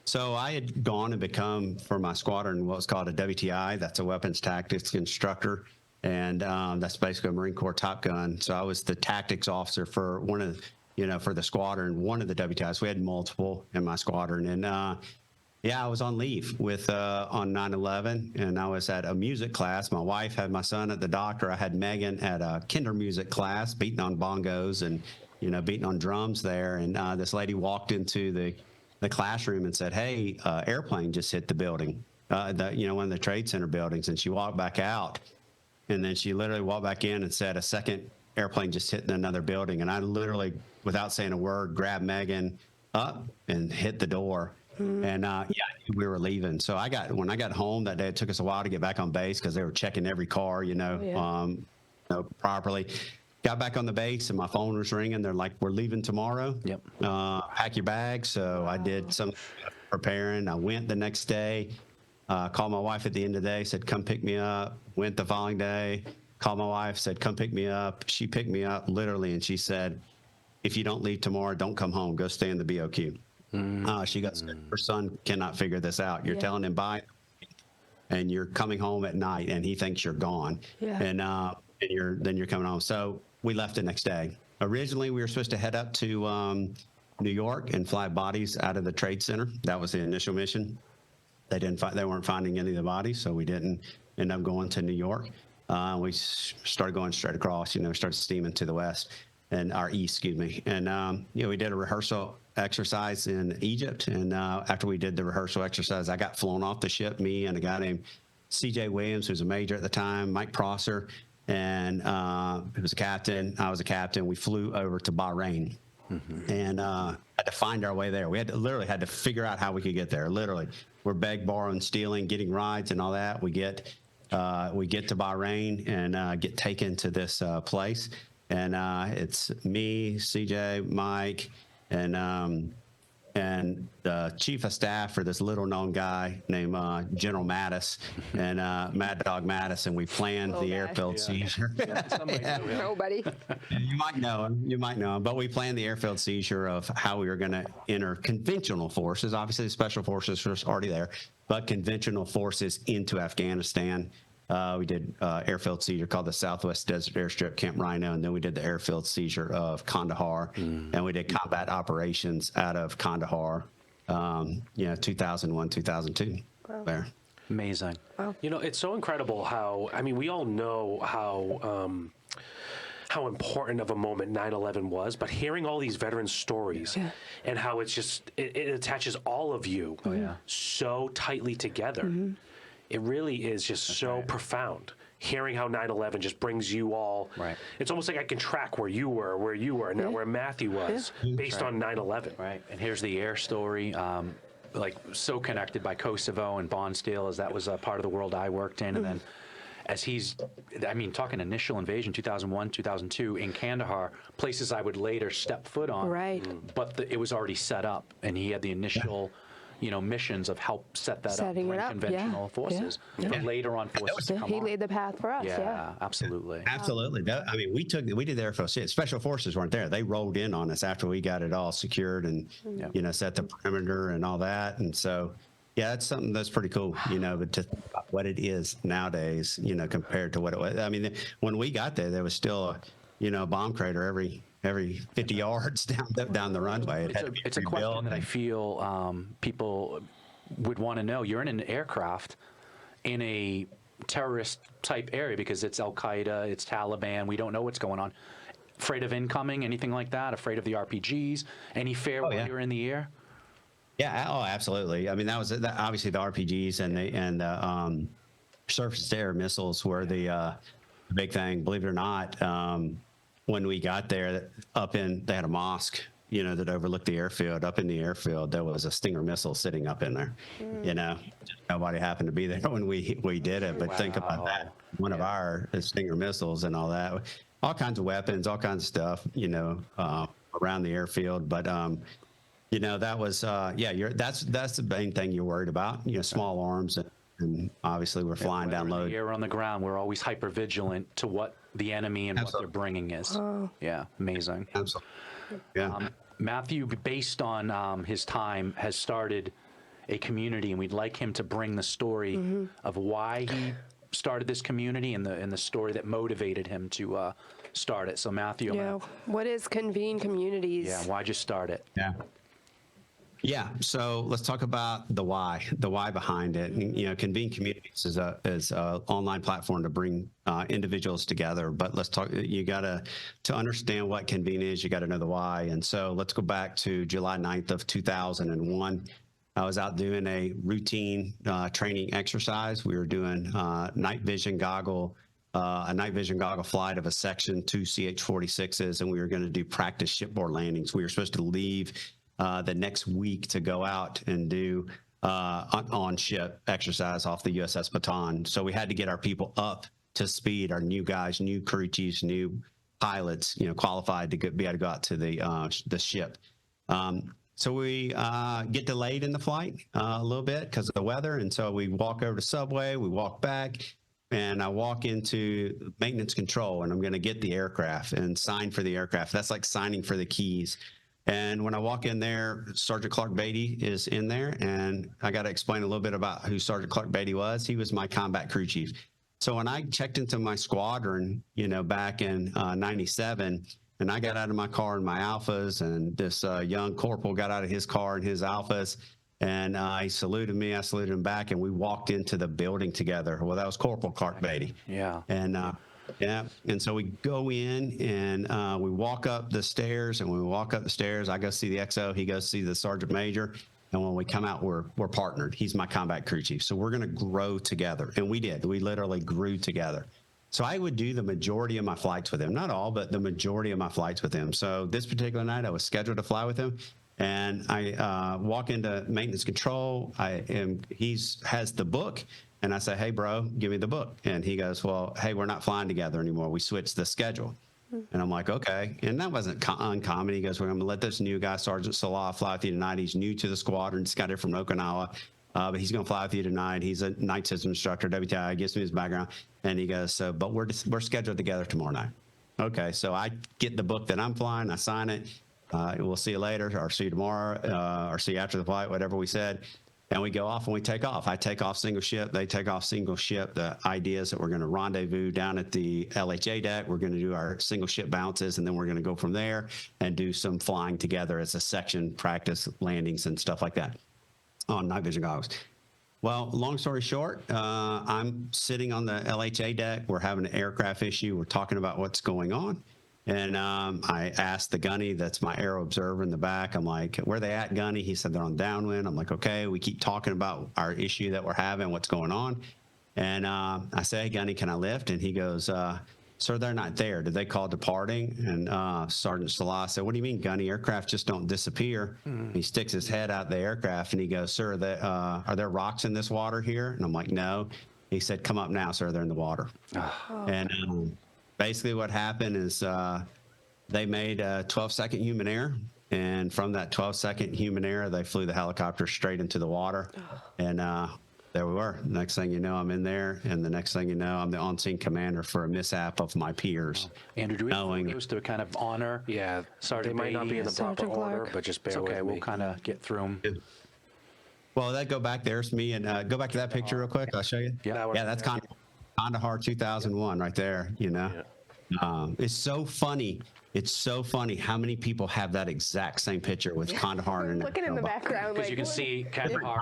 [SPEAKER 4] So I had gone and become, for my squadron, what was called a WTI. That's a weapons tactics instructor. And that's basically a Marine Corps Top Gun. So I was the tactics officer for one of, for the squadron, one of the WTIs. We had multiple in my squadron. And I was on leave on 9/11, and I was at a music class. My wife had my son at the doctor. I had Megan at a kinder music class, beating on bongos and, beating on drums there. And this lady walked into the classroom and said, "Hey, airplane just hit the building, one of the Trade Center buildings." And she walked back out. And then she literally walked back in and said, "A second airplane just hit another building." And I literally, without saying a word, grabbed Megan up and hit the door. And we were leaving. So when I got home that day, it took us a while to get back on base because they were checking every car, properly. Got back on the base, and my phone was ringing. They're like, "We're leaving tomorrow.
[SPEAKER 2] Yep.
[SPEAKER 4] Pack your bags." So I did some preparing. I went the next day. Called my wife at the end of the day, said, "Come pick me up." Went the following day, called my wife, said, "Come pick me up." She picked me up literally, and she said, "If you don't leave tomorrow, don't come home. Go stay in the BOQ." She goes, "Her son cannot figure this out. You're telling him bye, and you're coming home at night, and he thinks you're gone.
[SPEAKER 3] Yeah.
[SPEAKER 4] And you're coming home." So we left the next day. Originally, we were supposed to head up to New York and fly bodies out of the Trade Center. That was the initial mission. They weren't finding any of the bodies, so we didn't end up going to New York. We started going straight across, started steaming to the west east, excuse me. And, we did a rehearsal exercise in Egypt. And after we did the rehearsal exercise, I got flown off the ship, me and a guy named C.J. Williams, who was a major at the time, Mike Prosser, and he was a captain. I was a captain. We flew over to Bahrain. And had to find our way there. We literally had to figure out how we could get there. Literally, we're begging, borrowing, stealing, getting rides, and all that. We get to Bahrain and get taken to this place, and it's me, CJ, Mike, and and the chief of staff for this little-known guy named General Mattis and Mad Dog Mattis, and we planned the airfield seizure.
[SPEAKER 3] Nobody.
[SPEAKER 4] You might know him. You might know him. But we planned the airfield seizure of how we were going to enter conventional forces. Obviously, the special forces were already there, but conventional forces into Afghanistan. We did airfield seizure called the Southwest Desert Airstrip, Camp Rhino, and then we did the airfield seizure of Kandahar, and we did combat operations out of Kandahar, 2001, 2002. Wow. There.
[SPEAKER 2] Amazing.
[SPEAKER 3] Wow.
[SPEAKER 1] You know, it's so incredible how, I mean, we all know how important of a moment 9/11 was, but hearing all these veterans' stories and how it's just, it attaches all of you so tightly together. It really is just so profound. Hearing how 9/11 just brings you all, it's almost like I can track where you were, now where Matthew was, based on 9/11.
[SPEAKER 2] Right, and here's the air story, like so connected by Kosovo and Bondsteel, as that was a part of the world I worked in, and then as he's, I mean, talking initial invasion, 2001, 2002, in Kandahar, places I would later step foot on.
[SPEAKER 3] Right.
[SPEAKER 2] But it was already set up, and he had the initial, missions of help set that
[SPEAKER 3] Setting
[SPEAKER 2] up,
[SPEAKER 3] it
[SPEAKER 2] bring
[SPEAKER 3] up,
[SPEAKER 2] conventional forces, but later on forces to come
[SPEAKER 3] He
[SPEAKER 2] on.
[SPEAKER 3] laid the path for us. Yeah.
[SPEAKER 2] Absolutely.
[SPEAKER 4] Absolutely. I mean, we did the airfield. Special forces weren't there. They rolled in on us after we got it all secured and, set the perimeter and all that. And so, that's something that's pretty cool, but to think about what it is nowadays, compared to what it was. I mean, when we got there, there was still a bomb crater every 50 yards down the runway.
[SPEAKER 2] It's a question that I feel people would want to know. You're in an aircraft in a terrorist type area because it's Al Qaeda, it's Taliban. We don't know what's going on. Afraid of incoming, anything like that? Afraid of the RPGs? Any fear while you're in the air?
[SPEAKER 4] Yeah. Oh, absolutely. I mean, that was obviously the RPGs and the surface-to-air missiles were the big thing. Believe it or not, when we got there, they had a mosque, that overlooked the airfield. Up in the airfield, there was a Stinger missile sitting up in there. Nobody happened to be there when we did it. But think about that. One of our Stinger missiles and all that, all kinds of weapons, all kinds of stuff, around the airfield. But that was that's the main thing you're worried about. Small arms and obviously we're flying down low.
[SPEAKER 2] Air on the ground, we're always hyper vigilant to what the enemy and what they're bringing is. Yeah, amazing.
[SPEAKER 4] Absolutely. Yeah.
[SPEAKER 2] Matthew, based on his time, has started a community, and we'd like him to bring the story of why he started this community and the story that motivated him to start it. So, Matthew,
[SPEAKER 3] what is Convene Communities?
[SPEAKER 2] Yeah, why'd you start it?
[SPEAKER 4] Yeah. So let's talk about the why behind it. Convene Communities is a online platform to bring individuals together. But let's talk. To understand what Convene is, you got to know the why. And so let's go back to July 9th of 2001. I was out doing a routine training exercise. We were doing a night vision goggle flight of a Section 2 CH-46s, and we were going to do practice shipboard landings. We were supposed to leave the next week to go out and do on-ship exercise off the USS Bataan. So we had to get our people up to speed, our new guys, new crew chiefs, new pilots, qualified to be able to go out to the ship. So we get delayed in the flight a little bit because of the weather. And so we walk over to Subway, we walk back, and I walk into maintenance control, and I'm going to get the aircraft and sign for the aircraft. That's like signing for the keys. And when I walk in there, Sergeant Clark Beatty is in there, and I got to explain a little bit about who Sergeant Clark Beatty was. He was my combat crew chief. So when I checked into my squadron, back in 97, and I got out of my car in my Alphas, and this young corporal got out of his car in his Alphas, and he saluted me, I saluted him back, and we walked into the building together. Well, that was Corporal Clark Beatty.
[SPEAKER 2] Yeah.
[SPEAKER 4] And and so we go in and we walk up the stairs, and when we walk up the stairs, I go see the XO, he goes see the sergeant major, and when we come out, we're partnered. He's my combat crew chief, so we're going to grow together, and we did. We literally grew together. So I would do the majority of my flights with him, not all, but the majority of my flights with him. So this particular night, I was scheduled to fly with him, and I walk into maintenance control. He has the book. And I say, hey, bro, give me the book. And he goes, well, hey, we're not flying together anymore. We switched the schedule. And I'm like, okay. And that wasn't uncommon. He goes, well, I'm going to let this new guy, Sergeant Salah, fly with you tonight. He's new to the squadron. Just got here from Okinawa. But he's going to fly with you tonight. He's a night system instructor, WTI, gives me his background. And he goes, so, but we're scheduled together tomorrow night. Okay. So I get the book that I'm flying. I sign it. We'll see you later, or see you tomorrow, or see you after the flight, whatever we said. And we go off and we take off. I take off single ship. They take off single ship. The idea is that we're going to rendezvous down at the LHA deck. We're going to do our single ship bounces, and then we're going to go from there and do some flying together as a section, practice landings and stuff like that on night vision goggles. Well, long story short, I'm sitting on the LHA deck. We're having an aircraft issue. We're talking about what's going on. And I asked the gunny, that's my aero observer in the back. I'm like, where are they at, gunny? He said they're on downwind. I'm like, okay. We keep talking about our issue that we're having, what's going on. And I say, hey, gunny, can I lift? And he goes, sir, they're not there. Did they call departing? And Sergeant Salah said, what do you mean, gunny? Aircraft just don't disappear. He sticks his head out the aircraft and he goes, sir, are there rocks in this water here? And I'm like, no. He said, come up now, sir. They're in the water. And basically what happened is they made a 12-second human error. And from that 12-second human error, they flew the helicopter straight into the water. And there we were. Next thing you know, I'm in there. And the next thing you know, I'm the on-scene commander for a mishap of my peers.
[SPEAKER 2] Andrew, do we have photos to kind of honor?
[SPEAKER 1] Yeah,
[SPEAKER 2] Sergeant
[SPEAKER 1] they might not be in the
[SPEAKER 2] Beatty?
[SPEAKER 1] proper
[SPEAKER 3] Sergeant
[SPEAKER 1] order,
[SPEAKER 3] Clark.
[SPEAKER 1] but just bear
[SPEAKER 2] It's okay.
[SPEAKER 1] with me.
[SPEAKER 2] We'll kind of get through them.
[SPEAKER 4] Well, that go back. There's me. And go back to that picture real quick. I'll show you.
[SPEAKER 2] Yeah.
[SPEAKER 4] Yeah, that's Kandahar 2001 right there, you know. It's so funny. It's so funny how many people have that exact same picture with Kandahar in it.
[SPEAKER 3] Looking in the background,
[SPEAKER 2] Because
[SPEAKER 3] like,
[SPEAKER 2] you can see Kandahar,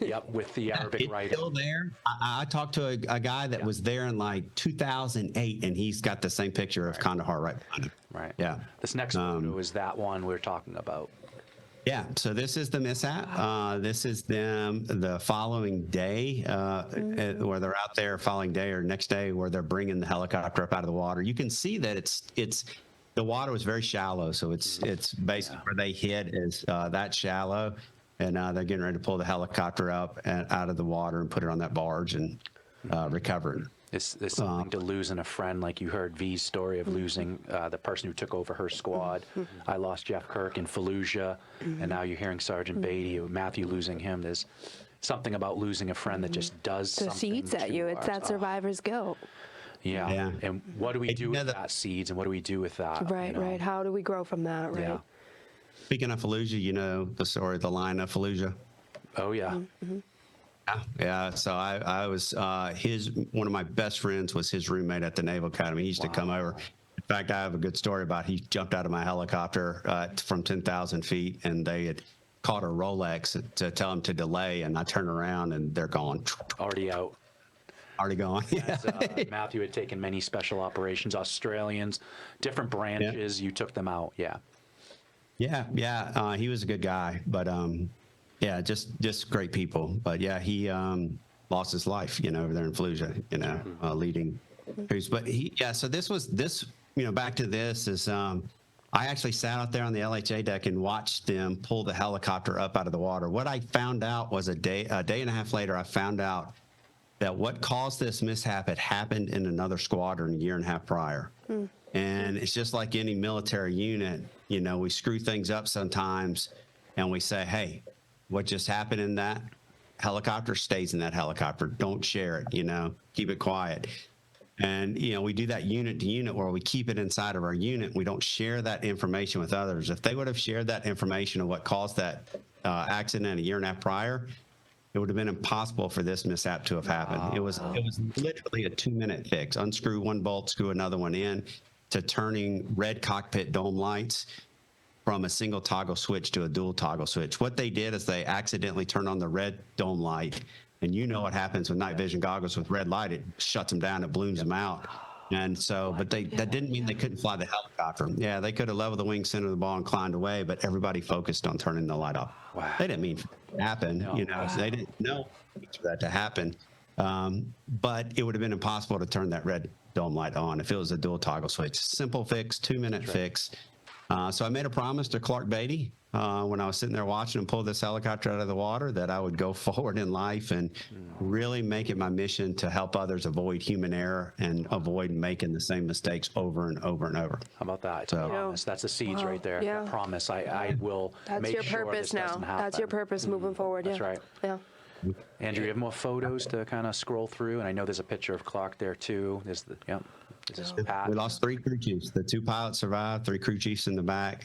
[SPEAKER 2] yep, with the Arabic
[SPEAKER 4] It's
[SPEAKER 2] writing.
[SPEAKER 4] still there. I talked to a guy that was there in like 2008, and he's got the same picture of Kandahar right behind him.
[SPEAKER 2] Right.
[SPEAKER 4] Yeah.
[SPEAKER 2] This next photo is that one we're talking about.
[SPEAKER 4] Yeah, so this is the mishap. This is them the following day, where they're out there following day or next day, where they're bringing the helicopter up out of the water. You can see that it's the water was very shallow, so it's basically where they hit is that shallow, and they're getting ready to pull the helicopter up and out of the water and put it on that barge and recover it.
[SPEAKER 2] It's something to losing a friend, like you heard V's story of losing the person who took over her squad. I lost Jeff Kirk in Fallujah, and now you're hearing Sergeant Beatty, Matthew losing him. There's something about losing a friend that just does
[SPEAKER 3] the
[SPEAKER 2] something
[SPEAKER 3] seeds at
[SPEAKER 2] to
[SPEAKER 3] you. It's
[SPEAKER 2] our-
[SPEAKER 3] that survivor's guilt.
[SPEAKER 2] Yeah.
[SPEAKER 4] Yeah.
[SPEAKER 2] And what do we do
[SPEAKER 4] you know
[SPEAKER 2] with that seeds, and what do we do with that?
[SPEAKER 3] Right,
[SPEAKER 2] you know?
[SPEAKER 3] right. How do we grow from that, right?
[SPEAKER 2] Yeah.
[SPEAKER 4] Speaking of Fallujah, you know the story, the line of Fallujah.
[SPEAKER 2] Oh, yeah.
[SPEAKER 4] Yeah, so I was one of my best friends was his roommate at the Naval Academy. He used to come over. In fact, I have a good story about he jumped out of my helicopter from 10,000 feet, and they had caught a Rolex to tell him to delay, and I turn around and they're gone.
[SPEAKER 2] Already out.
[SPEAKER 4] Already gone. Yeah.
[SPEAKER 2] Matthew had taken many special operations, Australians, different branches. You took them out. Yeah.
[SPEAKER 4] Yeah. He was a good guy, but yeah, just great people. But yeah, he lost his life, over there in Fallujah, leading crews. But so this, back to this is, I actually sat out there on the LHA deck and watched them pull the helicopter up out of the water. What I found out was a day and a half later, I found out that what caused this mishap had happened in another squadron a year and a half prior. And it's just like any military unit, we screw things up sometimes and we say, hey, what just happened in that helicopter stays in that helicopter. Don't share it, keep it quiet. And, we do that unit to unit where we keep it inside of our unit. We don't share that information with others. If they would have shared that information of what caused that accident a year and a half prior, it would have been impossible for this mishap to have happened. It was literally a 2-minute fix. Unscrew one bolt, screw another one in, to turning red cockpit dome lights from a single toggle switch to a dual toggle switch. What they did is they accidentally turned on the red dome light, and you know what happens with night vision goggles with red light. It shuts them down, it blooms them out. And so, but that didn't mean they couldn't fly the helicopter. Yeah, they could have leveled the wing, centered the ball, and climbed away, but everybody focused on turning the light off.
[SPEAKER 2] Wow.
[SPEAKER 4] They didn't mean for it to happen, They didn't know for that to happen. But it would have been impossible to turn that red dome light on if it was a dual toggle switch. Simple fix, 2-minute fix. So I made a promise to Clark Beatty when I was sitting there watching him pull this helicopter out of the water that I would go forward in life and really make it my mission to help others avoid human error and avoid making the same mistakes over and over and over.
[SPEAKER 2] How about that? It's
[SPEAKER 4] So-
[SPEAKER 2] a promise. That's the seeds right there.
[SPEAKER 3] Yeah.
[SPEAKER 2] A promise. I will
[SPEAKER 3] That's
[SPEAKER 2] make
[SPEAKER 3] your
[SPEAKER 2] sure
[SPEAKER 3] purpose
[SPEAKER 2] this
[SPEAKER 3] now.
[SPEAKER 2] doesn't happen.
[SPEAKER 3] That's your purpose moving forward.
[SPEAKER 2] That's
[SPEAKER 3] yeah.
[SPEAKER 2] right.
[SPEAKER 3] Yeah.
[SPEAKER 2] Andrew, you have more photos to kind of scroll through, and I know there's a picture of Clark there too. There's the This is Pat.
[SPEAKER 4] We lost 3 crew chiefs. The 2 pilots survived. 3 crew chiefs in the back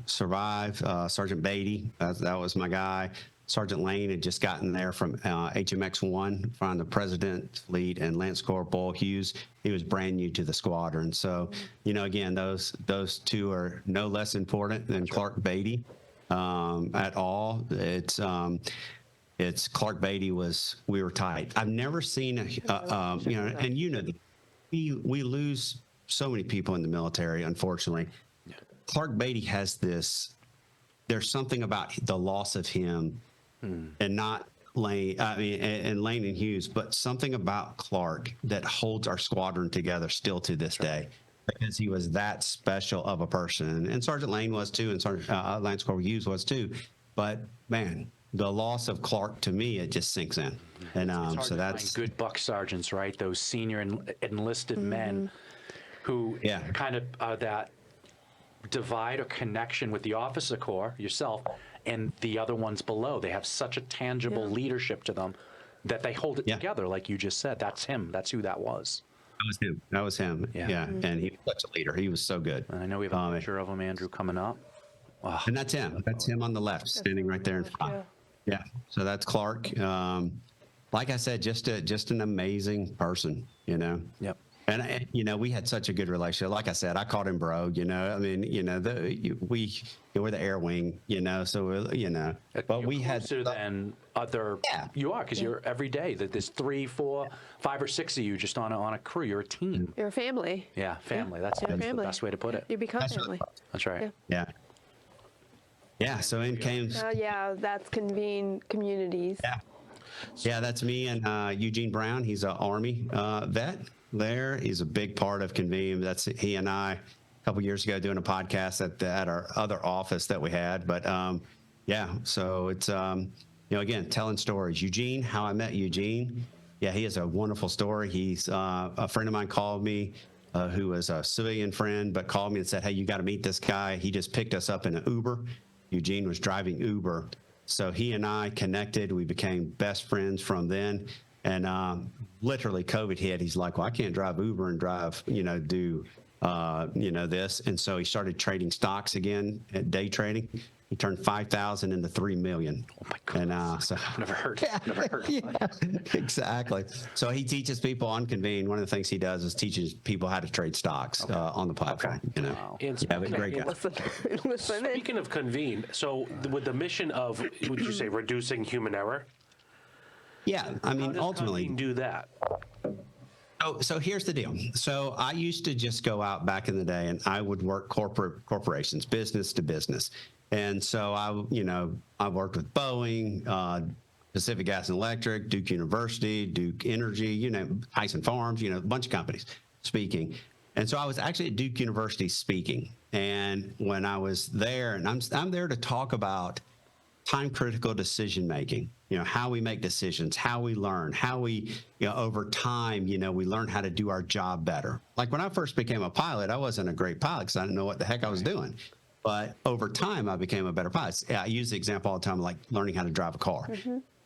[SPEAKER 4] survived. Sergeant Beatty, that was my guy. Sergeant Lane had just gotten there from HMX-1 from the President's Fleet, and Lance Corporal Hughes, he was brand new to the squadron. So, again, those 2 are no less important than Clark Beatty at all. It's Clark Beatty we were tight. I've never seen and we lose so many people in the military, unfortunately. Clark Beatty has this, there's something about the loss of him and not Lane, and Lane and Hughes, but something about Clark that holds our squadron together still to this day, because he was that special of a person. And Sergeant Lane was too, and Sergeant Lance Corporal Hughes was too. But man, the loss of Clark, to me, it just sinks in. And so that's
[SPEAKER 2] good buck sergeants, right? Those senior enlisted men who kind of are that divide or connection with the officer corps, yourself, and the other ones below. They have such a tangible leadership to them that they hold it together, like you just said. That's him. That's who that was.
[SPEAKER 4] That was him. Yeah. And he was such a leader. He was so good.
[SPEAKER 2] And I know we have a picture of him, Andrew, coming up. Oh.
[SPEAKER 4] And that's him. That's him on the left, standing right there in front. Yeah. So that's Clark. Like I said, just an amazing person,
[SPEAKER 2] Yep.
[SPEAKER 4] And we had such a good relationship. Like I said, I called him bro. We were the air wing. So but we had
[SPEAKER 2] closer than other.
[SPEAKER 4] Yeah.
[SPEAKER 2] You are, because you're every day. There's 3, 4, 5, or 6 of you just on a crew. You're a team.
[SPEAKER 3] You're a family.
[SPEAKER 2] Yeah, family. That's
[SPEAKER 3] You're a
[SPEAKER 2] the
[SPEAKER 3] family.
[SPEAKER 2] best way to put it.
[SPEAKER 3] You become family.
[SPEAKER 2] That's right.
[SPEAKER 3] Yeah.
[SPEAKER 4] Yeah. So in came.
[SPEAKER 3] That's Convene Communities.
[SPEAKER 4] Yeah, that's me and Eugene Brown. He's an Army vet there. He's a big part of Convene. That's he and I a couple years ago doing a podcast at our other office that we had. But so it's again, telling stories. Eugene, how I met Eugene. Yeah, he has a wonderful story. He's a friend of mine called me, who was a civilian friend, but called me and said, "Hey, you got to meet this guy." He just picked us up in an Uber. Eugene was driving Uber. So he and I connected. We became best friends from then. And literally COVID hit. He's like, well, I can't drive Uber and drive, do, this. And so he started trading stocks again, at day trading. He turned 5,000 into 3 million.
[SPEAKER 2] Oh my goodness.
[SPEAKER 4] And so
[SPEAKER 2] Never heard. Never heard.
[SPEAKER 4] Exactly. So he teaches people on Convene. One of the things he does is teaches people how to trade stocks on the platform.
[SPEAKER 2] Wow.
[SPEAKER 1] And
[SPEAKER 4] But great guy.
[SPEAKER 3] Listen.
[SPEAKER 1] speaking of Convene, so with the mission of, would you say, reducing human error?
[SPEAKER 4] Yeah, I
[SPEAKER 1] How
[SPEAKER 4] mean,
[SPEAKER 1] does
[SPEAKER 4] ultimately.
[SPEAKER 1] Convene do that?
[SPEAKER 4] So here's the deal. So I used to just go out back in the day and I would work corporations, business to business. And so I worked with Boeing, Pacific Gas and Electric, Duke University, Duke Energy, Tyson Farms, a bunch of companies speaking. And so I was actually at Duke University speaking. And when I was there, and I'm there to talk about time critical decision making, how we make decisions, how we learn, how we, over time, we learn how to do our job better. Like when I first became a pilot, I wasn't a great pilot because I didn't know what the heck I was doing. But over time, I became a better pilot. I use the example all the time, like learning how to drive a car.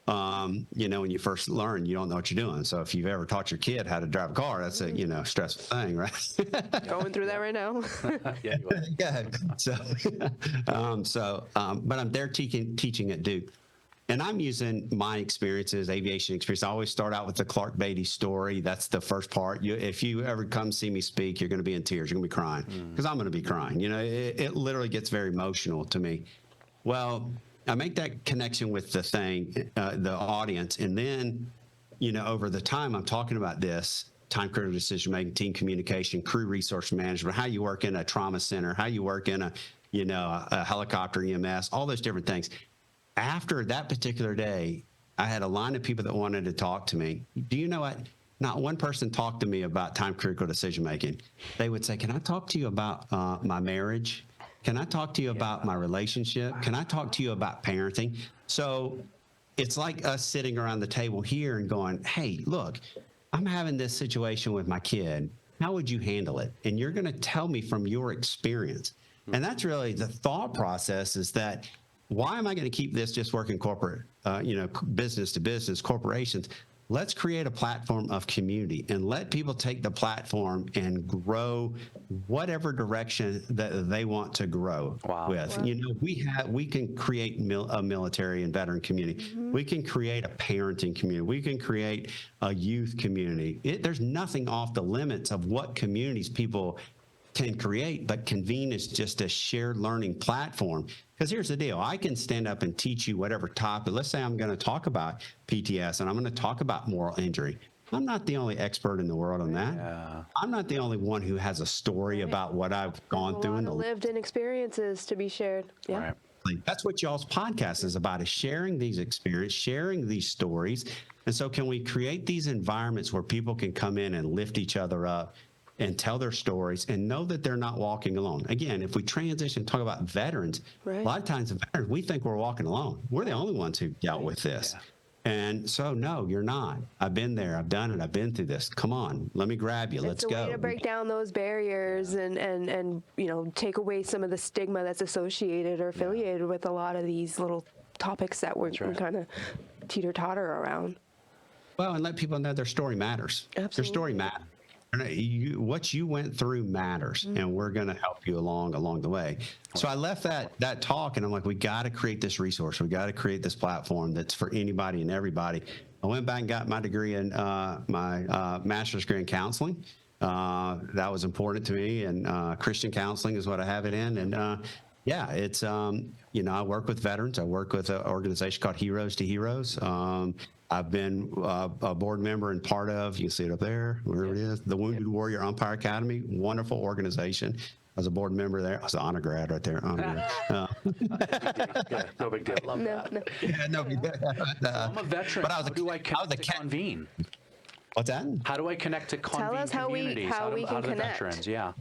[SPEAKER 4] When you first learn, you don't know what you're doing. So if you've ever taught your kid how to drive a car, that's a stressful thing, right?
[SPEAKER 3] Going through that right now.
[SPEAKER 2] Yeah, you are.
[SPEAKER 4] Go ahead. But I'm there teaching at Duke. And I'm using my experiences, aviation experience. I always start out with the Clark Beatty story. That's the first part. If you ever come see me speak, you're going to be in tears. You're going to be crying because I'm going to be crying. It literally gets very emotional to me. Well, I make that connection with the audience. And then, over the time I'm talking about this, time critical decision making, team communication, crew resource management, how you work in a trauma center, how you work in a helicopter EMS, all those different things. After that particular day, I had a line of people that wanted to talk to me. Do you know what? Not one person talked to me about time critical decision making. They would say, "Can I talk to you about my marriage?" Can I talk to you about my relationship? Can I talk to you about parenting? So it's like us sitting around the table here and going, hey, look, I'm having this situation with my kid. How would you handle it? And you're going to tell me from your experience. And that's really the thought process, is that why am I going to keep this just working corporate, business to business, corporations? Let's create a platform of community and let people take the platform and grow whatever direction that they want to grow with.
[SPEAKER 3] Wow.
[SPEAKER 4] We can create a military and veteran community. We can create a parenting community. We can create a youth community. There's nothing off the limits of what communities people can create, but Convene is just a shared learning platform. Because here's the deal. I can stand up and teach you whatever topic. Let's say I'm going to talk about PTS and I'm going to talk about moral injury. I'm not the only expert in the world on that.
[SPEAKER 2] Yeah.
[SPEAKER 4] I'm not the only one who has a story about what I've gone through.
[SPEAKER 3] A lot of lived-in experiences to be shared. Yeah.
[SPEAKER 2] Right.
[SPEAKER 4] That's what y'all's podcast is about, is sharing these experiences, sharing these stories. And so can we create these environments where people can come in and lift each other up and tell their stories and know that they're not walking alone? Again, if we transition, talk about veterans,
[SPEAKER 3] Right.
[SPEAKER 4] a lot of times veterans, we think we're walking alone. We're the only ones who dealt with this. And so, no, you're not. I've been there. I've done it. I've been through this. Come on, let me grab you. Let's
[SPEAKER 3] It's a
[SPEAKER 4] go.
[SPEAKER 3] way to break down those barriers and take away some of the stigma that's associated or affiliated with a lot of these little topics that we're kind of teeter-totter around.
[SPEAKER 4] Well, and let people know their story matters. Their story
[SPEAKER 3] Absolutely.
[SPEAKER 4] matters. What you went through matters, and we're going to help you along the way. So I left that talk, and I'm like, we got to create this resource. We got to create this platform that's for anybody and everybody. I went back and got my degree in my master's degree in counseling. That was important to me, and Christian counseling is what I have it in. And it's I work with veterans. I work with an organization called Heroes to Heroes. I've been a board member and part of, you can see it up there, wherever it is, the Wounded Warrior Umpire Academy. Wonderful organization. I was a board member there. I was an honor grad right there. Honor grad.
[SPEAKER 1] Yeah, no big deal.
[SPEAKER 2] Love that.
[SPEAKER 3] No.
[SPEAKER 4] Yeah, no,
[SPEAKER 2] I'm a veteran.
[SPEAKER 4] but I was
[SPEAKER 2] How do I connect to Convene?
[SPEAKER 4] What's that?
[SPEAKER 2] How do I connect to Convene
[SPEAKER 3] us how we
[SPEAKER 2] Communities?
[SPEAKER 3] can
[SPEAKER 2] do the
[SPEAKER 3] connect.
[SPEAKER 2] veterans? Yeah.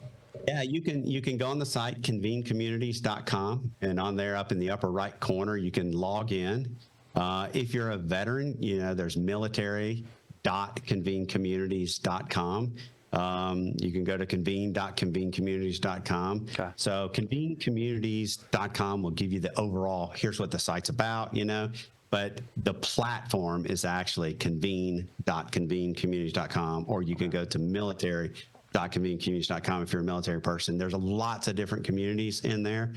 [SPEAKER 4] Yeah, you can go on the site, convenecommunities.com, and on there up in the upper right corner, you can log in. If you're a veteran, there's military.convenecommunities.com. You can go to convene.convenecommunities.com.
[SPEAKER 2] Okay.
[SPEAKER 4] So convenecommunities.com will give you the overall, here's what the site's about, but the platform is actually convene.convenecommunities.com, or you can go to military.convenecommunities.com if you're a military person. There's lots of different communities in there.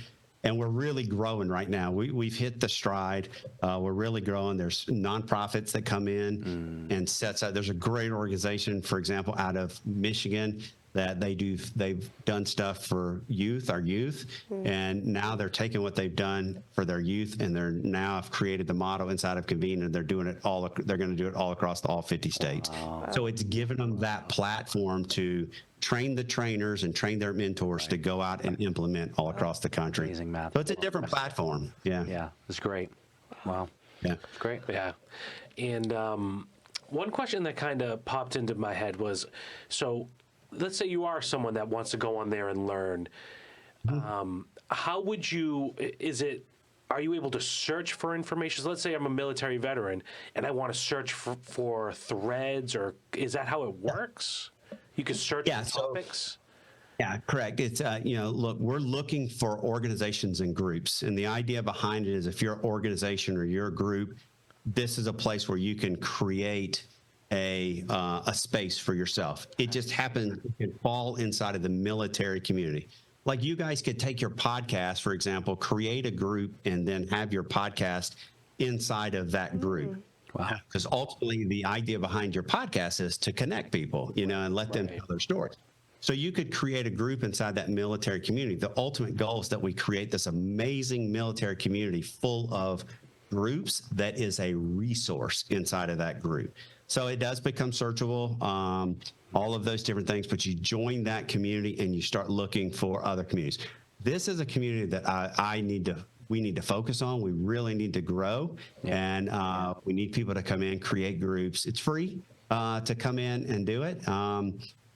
[SPEAKER 4] And we're really growing right now. We've hit the stride. We're really growing. There's nonprofits that come in and sets up. There's a great organization, for example, out of Michigan that they've done stuff for our youth, and now they're taking what they've done for their youth, and they're now have created the model inside of Convene, and they're doing it all. They're going to do it all across all 50 states. Wow. So it's given them that platform to train the trainers and train their mentors to go out and implement all across the country.
[SPEAKER 2] Amazing, Matt.
[SPEAKER 4] So it's a different platform. Yeah.
[SPEAKER 2] Yeah, it's great. Wow.
[SPEAKER 4] Yeah.
[SPEAKER 2] It's great.
[SPEAKER 1] Yeah. And one question that kind of popped into my head was, so let's say you are someone that wants to go on there and learn. How would you, are you able to search for information? So let's say I'm a military veteran and I want to search for threads, or is that how it works? You can search for topics?
[SPEAKER 4] Yeah, correct. It's, look, we're looking for organizations and groups. And the idea behind it is, if you're an organization or you're a group, this is a place where you can create a space for yourself. It just happens, it can fall inside of the military community. Like, you guys could take your podcast, for example, create a group, and then have your podcast inside of that group. Wow. Because ultimately the idea behind your podcast is to connect people, and let them tell their stories. So you could create a group inside that military community. The ultimate goal is that we create this amazing military community full of groups that is a resource inside of that group. So it does become searchable, all of those different things, but you join that community and you start looking for other communities. This is a community that we need to focus on. We really need to grow, and we need people to come in, create groups. It's free to come in and do it.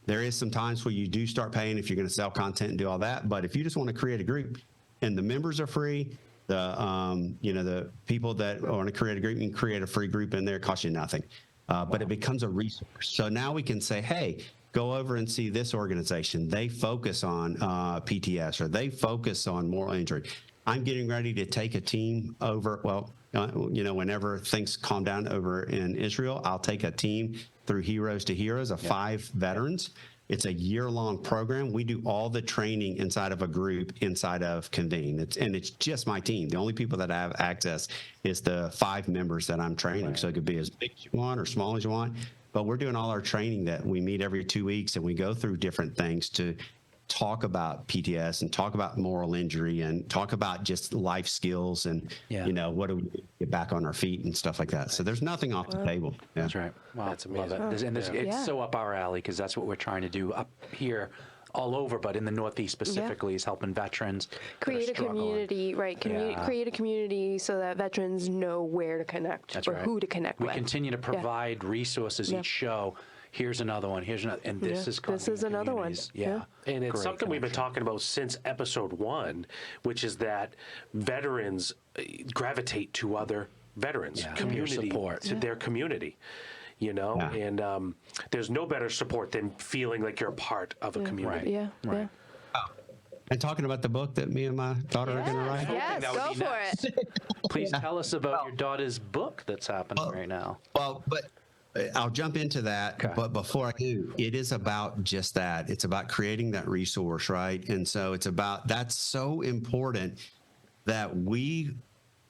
[SPEAKER 4] There is some times where you do start paying if you're going to sell content and do all that. But if you just want to create a group, and the members are free. The people that want to create a group, you can create a free group in there. It costs you nothing, but it becomes a resource. So now we can say, hey, go over and see this organization. They focus on PTS, or they focus on moral injury. I'm getting ready to take a team over. Well, whenever things calm down over in Israel, I'll take a team through Heroes to Heroes of 5 veterans. It's a year-long program. We do all the training inside of a group inside of Convene. It's just my team. The only people that have access is the 5 members that I'm training. Right. So it could be as big as you want or small as you want. But we're doing all our training that we meet every 2 weeks, and we go through different things to talk about PTS and talk about moral injury and talk about just life skills and, what do we do to get back on our feet and stuff like that. So there's nothing off the table. Yeah.
[SPEAKER 2] That's right. Wow,
[SPEAKER 1] that's amazing.
[SPEAKER 2] Love it. It's so up our alley, because that's what we're trying to do up here all over, but in the Northeast specifically is helping veterans
[SPEAKER 3] create a community, right? Create a community so that veterans know where to connect who to connect with.
[SPEAKER 2] We continue to provide resources each show. Here's another one. Here's another, and this is
[SPEAKER 3] another one.
[SPEAKER 2] Yeah,
[SPEAKER 1] and it's something we've been talking about since episode 1, which is that veterans gravitate to other veterans, community support, to their community. And there's no better support than feeling like you're a part of a community.
[SPEAKER 2] Right.
[SPEAKER 4] And talking about the book that me and my daughter are going to write.
[SPEAKER 3] Yes, go for it.
[SPEAKER 2] Please tell us about your daughter's book that's happening right now.
[SPEAKER 4] Well, but I'll jump into that. Okay. But before I do, it is about just that. It's about creating that resource, right? And so that's so important that we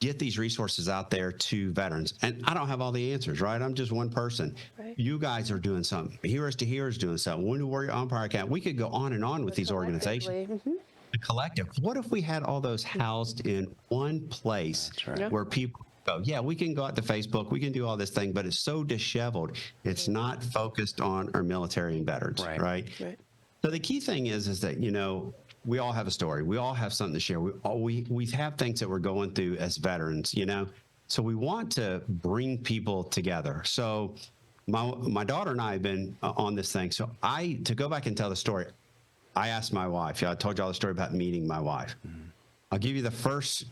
[SPEAKER 4] get these resources out there to veterans. And I don't have all the answers, right? I'm just one person. Right. You guys are doing something. Heroes to Heroes doing something. Wounded Warrior Umpire Camp. We could go on and on with these organizations. Mm-hmm. The collective. What if we had all those housed in one place where people go, we can go out to Facebook, we can do all this thing, but it's so disheveled. It's not focused on our military and veterans, right? So the key thing is that, we all have a story. We all have something to share. We have things that we're going through as veterans, So we want to bring people together. So my daughter and I have been on this thing. So to go back and tell the story, I asked my wife. I told you all the story about meeting my wife. Mm-hmm. I'll give you the first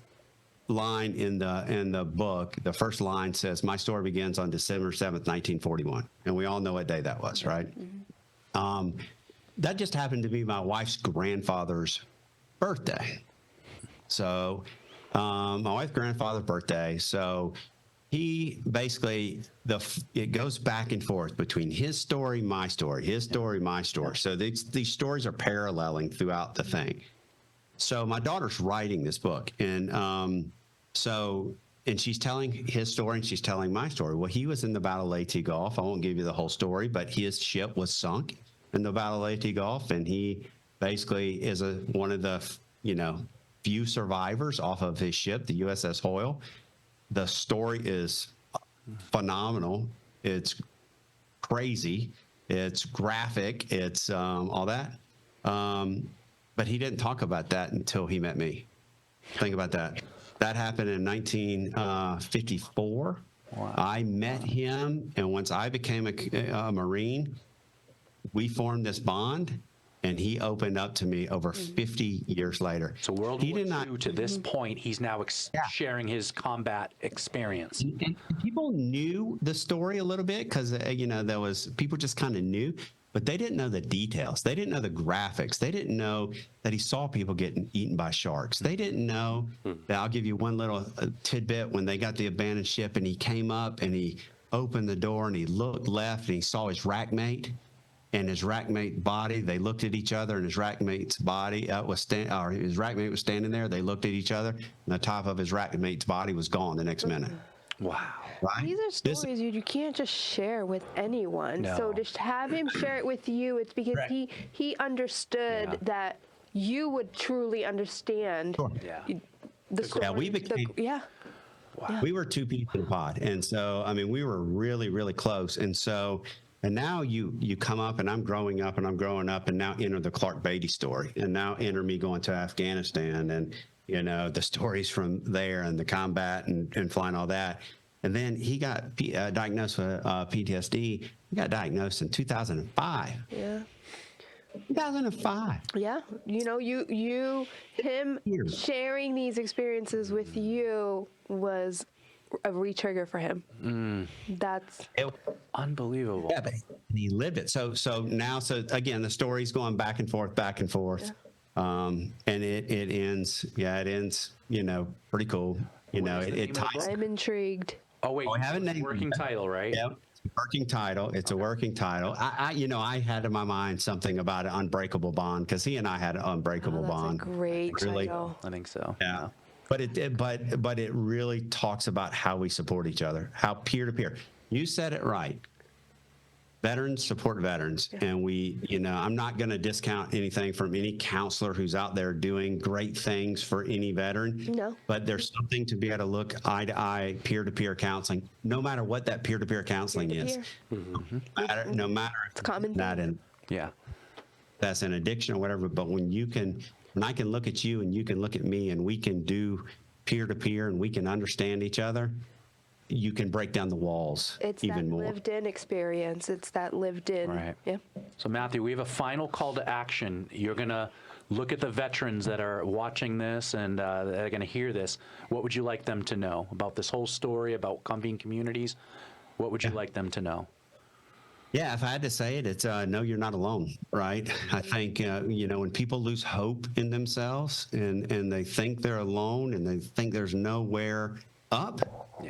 [SPEAKER 4] line in the book. The first line says, "My story begins on December 7th, 1941." And we all know what day that was, right? Mm-hmm. That just happened to be my wife's grandfather's birthday. So my wife's grandfather's birthday. So he basically, it goes back and forth between his story, my story, his story, my story. So these stories are paralleling throughout the thing. So my daughter's writing this book, and she's telling his story and she's telling my story. Well, he was in the Battle of AT Gulf. I won't give you the whole story, but his ship was sunk in the Battle of AT Gulf, and he basically is one of the few survivors off of his ship, the USS Hoyle. The story is phenomenal. It's crazy. It's graphic. It's all that. But he didn't talk about that until he met me. Think about that. That happened in 1954. Wow. I met him, and once I became a Marine, we formed this bond, and he opened up to me over 50 years later.
[SPEAKER 2] So World War II, to this point, he's now sharing his combat experience.
[SPEAKER 4] And people knew the story a little bit because, there was people just kind of knew, but they didn't know the details. They didn't know the graphics. They didn't know that he saw people getting eaten by sharks. They didn't know that. I'll give you one little tidbit. When they got the abandoned ship and he came up and he opened the door and he looked left and he saw his rackmate. And his rackmate body, they looked at each other, and his rackmate's body his rackmate was standing there. They looked at each other, and the top of his rackmate's body was gone the next minute.
[SPEAKER 2] Wow.
[SPEAKER 3] Right? These are stories you can't just share with anyone. No. So to have him share it with you, it's because he understood that you would truly understand the story.
[SPEAKER 4] Yeah, we became... Wow. We were 2 peas in a pod. And so, we were really, really close. And so... And now you come up, and I'm growing up, and now enter the Clark Beatty story, and now enter me going to Afghanistan, and the stories from there, and the combat, and flying all that. And then he got diagnosed with PTSD. He got diagnosed in 2005.
[SPEAKER 3] Yeah.
[SPEAKER 4] 2005.
[SPEAKER 3] Yeah, you know, him
[SPEAKER 4] Years.
[SPEAKER 3] sharing these experiences with you was a re-trigger for him. That's
[SPEAKER 2] Unbelievable.
[SPEAKER 4] Yeah, but he lived it. So now, again, the story's going back and forth, and it ends. Yeah, it ends. Pretty cool.
[SPEAKER 2] What is the name of the
[SPEAKER 4] ties.
[SPEAKER 2] book?
[SPEAKER 3] I'm intrigued.
[SPEAKER 2] Oh wait,
[SPEAKER 4] I haven't
[SPEAKER 2] it's a
[SPEAKER 4] named
[SPEAKER 2] working
[SPEAKER 4] it.
[SPEAKER 2] title, right?
[SPEAKER 4] Yeah, it's a working title. It's a working title. I had in my mind something about an unbreakable bond because he and I had an unbreakable
[SPEAKER 3] That's
[SPEAKER 4] bond.
[SPEAKER 3] a great
[SPEAKER 4] Really.
[SPEAKER 3] title.
[SPEAKER 2] I think so.
[SPEAKER 4] Yeah. But it really talks about how we support each other, how peer to peer. You said it right. Veterans support veterans, and I'm not going to discount anything from any counselor who's out there doing great things for any veteran.
[SPEAKER 3] No.
[SPEAKER 4] But there's something to be able to look eye to eye, peer to peer counseling, no matter what that peer to peer counseling is. No matter
[SPEAKER 3] It's common
[SPEAKER 4] that
[SPEAKER 3] thing.
[SPEAKER 4] that's an addiction or whatever. But when I can look at you and you can look at me and we can do peer to peer and we can understand each other, you can break down the walls
[SPEAKER 3] It's
[SPEAKER 4] even
[SPEAKER 3] that
[SPEAKER 4] more.
[SPEAKER 3] lived in experience. It's that lived in.
[SPEAKER 2] Right.
[SPEAKER 3] Yeah.
[SPEAKER 2] So Matthew, we have a final call to action. You're going to look at the veterans that are watching this and that are going to hear this. What would you like them to know about this whole story, about Convene Communities? What would you like them to know?
[SPEAKER 4] Yeah, if I had to say it, it's no, you're not alone, right? I think, when people lose hope in themselves and they think they're alone and they think there's nowhere up,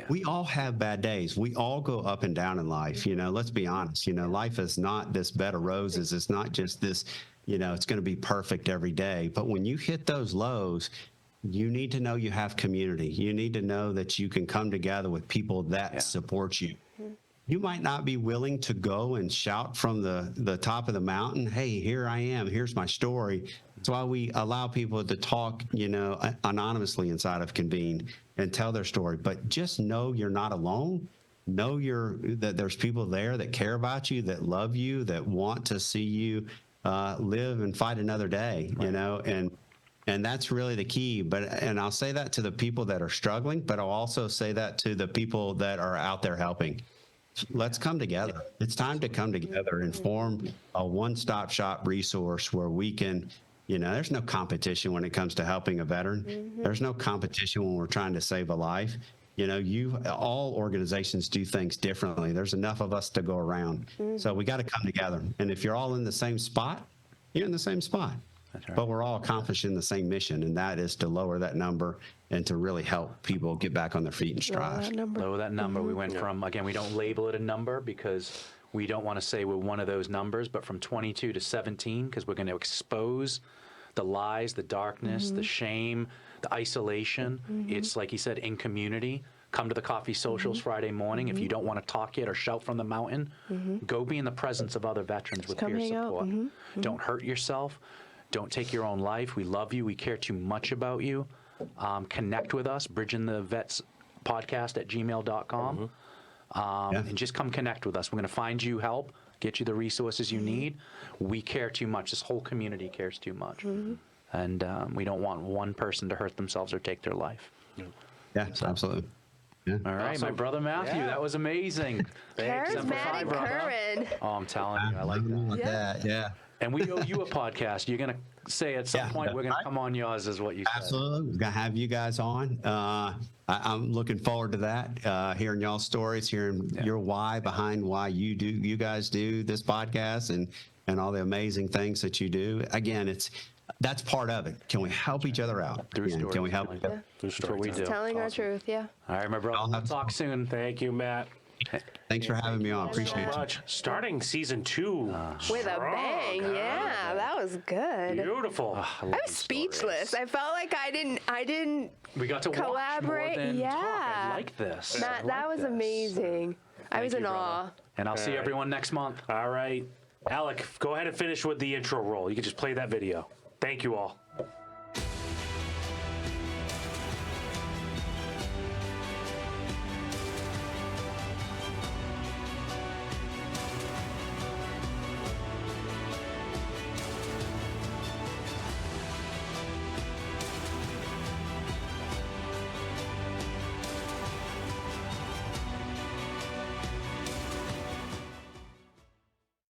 [SPEAKER 4] we all have bad days. We all go up and down in life. Let's be honest. Life is not this bed of roses. It's not just this, it's going to be perfect every day. But when you hit those lows, you need to know you have community. You need to know that you can come together with people that support you. You might not be willing to go and shout from the top of the mountain, hey, here I am, here's my story. That's why we allow people to talk, anonymously inside of Convene and tell their story. But just know you're not alone. Know that there's people there that care about you, that love you, that want to see you live and fight another day, and that's really the key. And I'll say that to the people that are struggling, but I'll also say that to the people that are out there helping. Let's come together. It's time to come together and form a one-stop shop resource where we can, there's no competition when it comes to helping a veteran. There's no competition when we're trying to save a life. All organizations do things differently. There's enough of us to go around. So we got to come together. And if you're all in the same spot, you're in the same spot. That's right. But we're all accomplishing the same mission, and that is to lower that number and to really help people get back on their feet and strive.
[SPEAKER 2] Lower that number. We went from, again, we don't label it a number because we don't want to say we're one of those numbers, but from 22 to 17, because we're going to expose the lies, the darkness, the shame, the isolation. It's like he said, in community. Come to the coffee socials Friday morning. If you don't want to talk yet or shout from the mountain, go be in the presence of other veterans with peer support. Don't hurt yourself. Don't take your own life. We love you. We care too much about you. Connect with us, bridgingthevets.podcast@gmail.com. And just come connect with us. We're going to find you help, get you the resources you need. We care too much. This whole community cares too much. And we don't want one person to hurt themselves or take their life.
[SPEAKER 4] Yeah, absolutely. Yeah.
[SPEAKER 2] All right, my brother Matthew, that was amazing.
[SPEAKER 3] Charismatic Currin.
[SPEAKER 2] Oh, I'm telling you, I like that.
[SPEAKER 4] Yeah.
[SPEAKER 2] And we owe you a podcast. You're going to say at some point we're going to come on yours, is what you said.
[SPEAKER 4] Absolutely. We're going to have you guys on. I'm looking forward to that, hearing y'all's stories, hearing your why behind why you guys do this podcast and all the amazing things that you do. Again, that's part of it. Can we help each other out?
[SPEAKER 2] Through stories.
[SPEAKER 4] Can we help each other?
[SPEAKER 2] That's what we do.
[SPEAKER 3] Telling our truth, yeah.
[SPEAKER 2] All right, my brother. We'll talk soon.
[SPEAKER 1] Thank you, Matt.
[SPEAKER 4] Than's for having me on. Appreciate it.
[SPEAKER 1] Much. Starting season 2
[SPEAKER 3] with a bang, yeah, that was good.
[SPEAKER 1] Beautiful.
[SPEAKER 3] I was speechless. I felt like I didn't.
[SPEAKER 2] We got to
[SPEAKER 3] collaborate.
[SPEAKER 2] watch more than
[SPEAKER 3] Yeah,
[SPEAKER 2] talk. I like this.
[SPEAKER 3] That was amazing. I was in awe.
[SPEAKER 2] And I'll see everyone next month.
[SPEAKER 1] All right. Alec, go ahead and finish with the intro roll. You can just play that video. Thank you all.